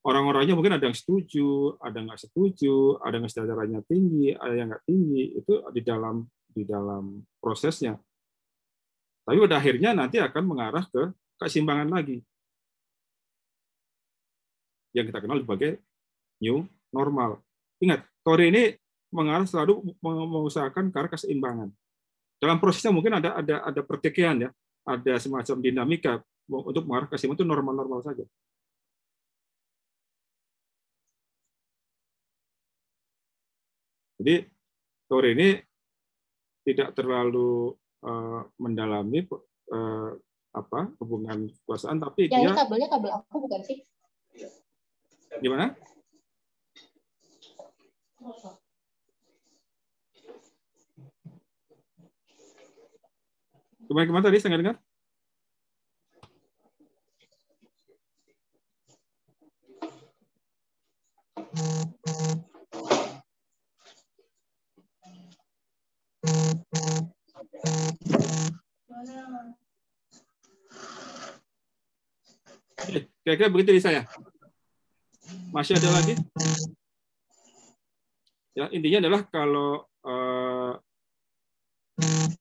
orang-orangnya mungkin ada yang setuju, ada yang nggak setuju, ada yang kesadarannya tinggi, ada yang nggak tinggi, itu di dalam prosesnya. Tapi pada akhirnya nanti akan mengarah ke keseimbangan lagi, yang kita kenal sebagai new normal. Ingat, teori ini mengarah selalu mengusahakan ke arah keseimbangan. Dalam prosesnya mungkin ada pertikaian ya, ada semacam dinamika untuk mengarah ke keseimbangan, itu normal-normal saja. Jadi teori ini tidak terlalu mendalami hubungan kekuasaan, tapi
ya,
dia.
Ini kabelnya kabel aku bukan sih?
Gimana? Kemana tadi saya nggak dengar? Kira-kira begitu di saya. Masih ada lagi? Ya, intinya adalah kalau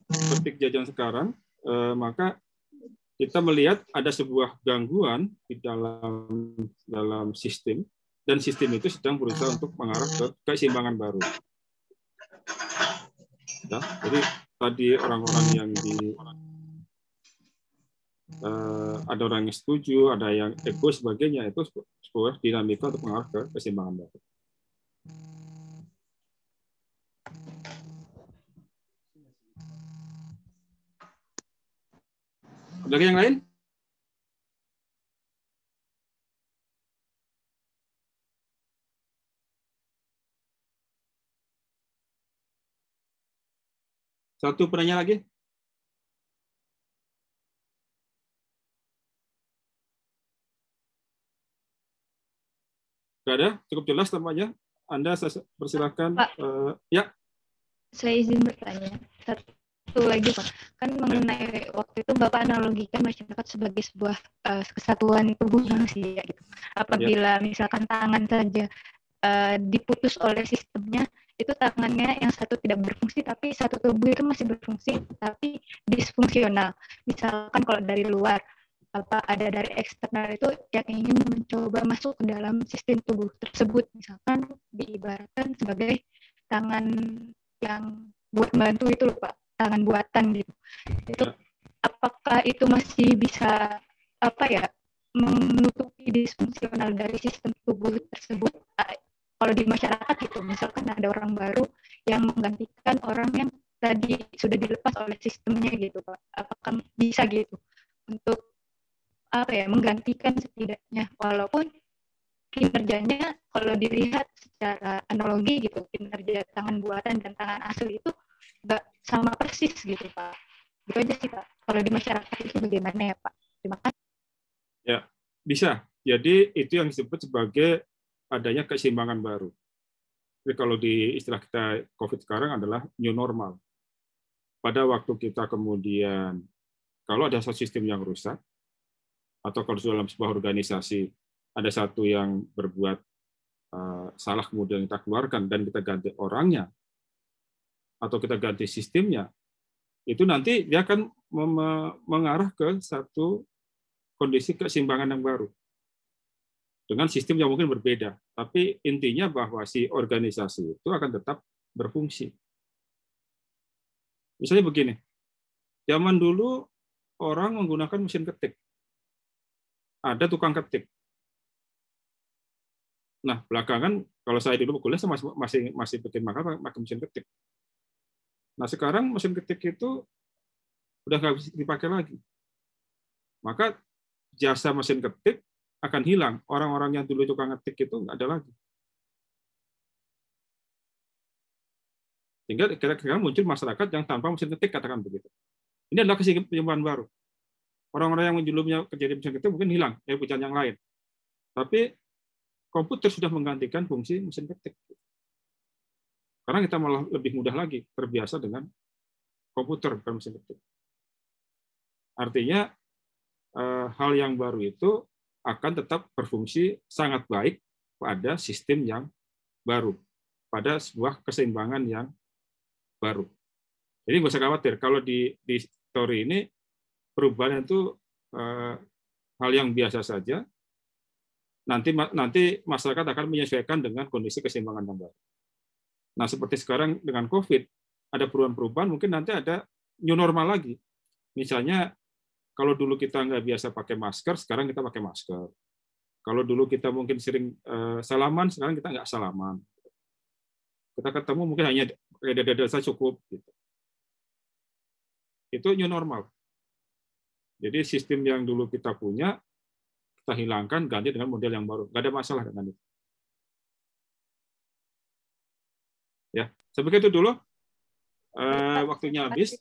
seperti kejadian sekarang, maka kita melihat ada sebuah gangguan di dalam sistem, dan sistem itu sedang berusaha untuk mengarah ke keseimbangan baru. Ya, jadi tadi orang-orang yang ada orang yang setuju, ada yang ego, sebagainya, itu sebuah dinamika untuk mengarah ke keseimbangan baru. Ada yang lain? Satu penanya lagi? Tidak ada? Cukup jelas tampaknya. Anda saya persilakan. Ya.
Saya izin bertanya. Satu lagi, Pak. Kan mengenai waktu itu Bapak analogikan masyarakat sebagai sebuah kesatuan tubuh manusia. Gitu. Apabila misalkan tangan saja diputus oleh sistemnya, itu tangannya yang satu tidak berfungsi, tapi satu tubuh itu masih berfungsi, tapi disfungsional. Misalkan kalau dari luar, ada dari eksternal itu yang ingin mencoba masuk ke dalam sistem tubuh tersebut, misalkan diibaratkan sebagai tangan yang buat bantu itu loh Pak, tangan buatan gitu. Itu apakah itu masih bisa menutupi disfungsional dari sistem tubuh tersebut? Kalau di masyarakat gitu, misalkan ada orang baru yang menggantikan orang yang tadi sudah dilepas oleh sistemnya gitu Pak, apakah bisa gitu untuk menggantikan setidaknya, walaupun kinerjanya kalau dilihat secara analogi gitu, kinerja tangan buatan dan tangan asli itu nggak sama persis gitu Pak. Itu aja sih Pak. Kalau di masyarakat itu bagaimana ya Pak? Terima kasih.
Ya, bisa. Jadi itu yang disebut sebagai adanya keseimbangan baru. Jadi kalau di istilah kita COVID sekarang adalah new normal. Pada waktu kita kemudian, kalau ada satu sistem yang rusak, atau kalau dalam sebuah organisasi ada satu yang berbuat salah kemudian kita keluarkan dan kita ganti orangnya, atau kita ganti sistemnya, itu nanti dia akan mengarah ke satu kondisi keseimbangan yang baru dengan sistem yang mungkin berbeda, tapi intinya bahwa si organisasi itu akan tetap berfungsi. Misalnya begini, zaman dulu orang menggunakan mesin ketik, ada tukang ketik. Nah, belakangan kalau saya dulu kuliah saya masih bikin makalah pakai mesin ketik. Nah, sekarang mesin ketik itu udah nggak bisa dipakai lagi. Maka jasa mesin ketik akan hilang. Orang-orang yang dulu tukang ketik itu nggak ada lagi. Sehingga kira-kira muncul masyarakat yang tanpa mesin ketik, katakan begitu. Ini adalah keseimbangan baru. Orang-orang yang dulunya kerja di mesin ketik mungkin hilang, pekerjaan yang lain. Tapi komputer sudah menggantikan fungsi mesin ketik. Karena kita malah lebih mudah lagi terbiasa dengan komputer bukan mesin ketik. Artinya hal yang baru itu akan tetap berfungsi sangat baik pada sistem yang baru, pada sebuah keseimbangan yang baru. Jadi nggak usah khawatir kalau di teori ini perubahan itu hal yang biasa saja. Nanti masyarakat akan menyesuaikan dengan kondisi keseimbangan yang baru. Nah, seperti sekarang dengan COVID, ada perubahan-perubahan, mungkin nanti ada new normal lagi. Misalnya, kalau dulu kita nggak biasa pakai masker, sekarang kita pakai masker. Kalau dulu kita mungkin sering salaman, sekarang kita nggak salaman. Kita ketemu mungkin hanya dada-dada saja cukup. Gitu. Itu new normal. Jadi sistem yang dulu kita punya, kita hilangkan, ganti dengan model yang baru. Nggak ada masalah dengan itu. Ya, sampai itu dulu. Waktunya habis.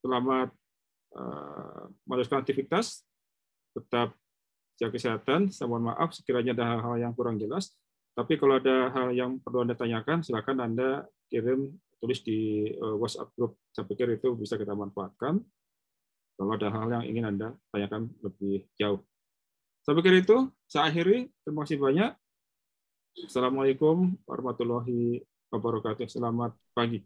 Selamat melanjutkan aktivitas. Tetap jaga kesehatan. Saya mohon maaf sekiranya ada hal-hal yang kurang jelas. Tapi kalau ada hal yang perlu Anda tanyakan, silakan Anda tulis di WhatsApp group. Saya pikir itu bisa kita manfaatkan. Kalau ada hal yang ingin Anda tanyakan lebih jauh. Saya pikir itu, saya akhiri. Terima kasih banyak. Assalamualaikum warahmatullahi wabarakatuh. Selamat pagi.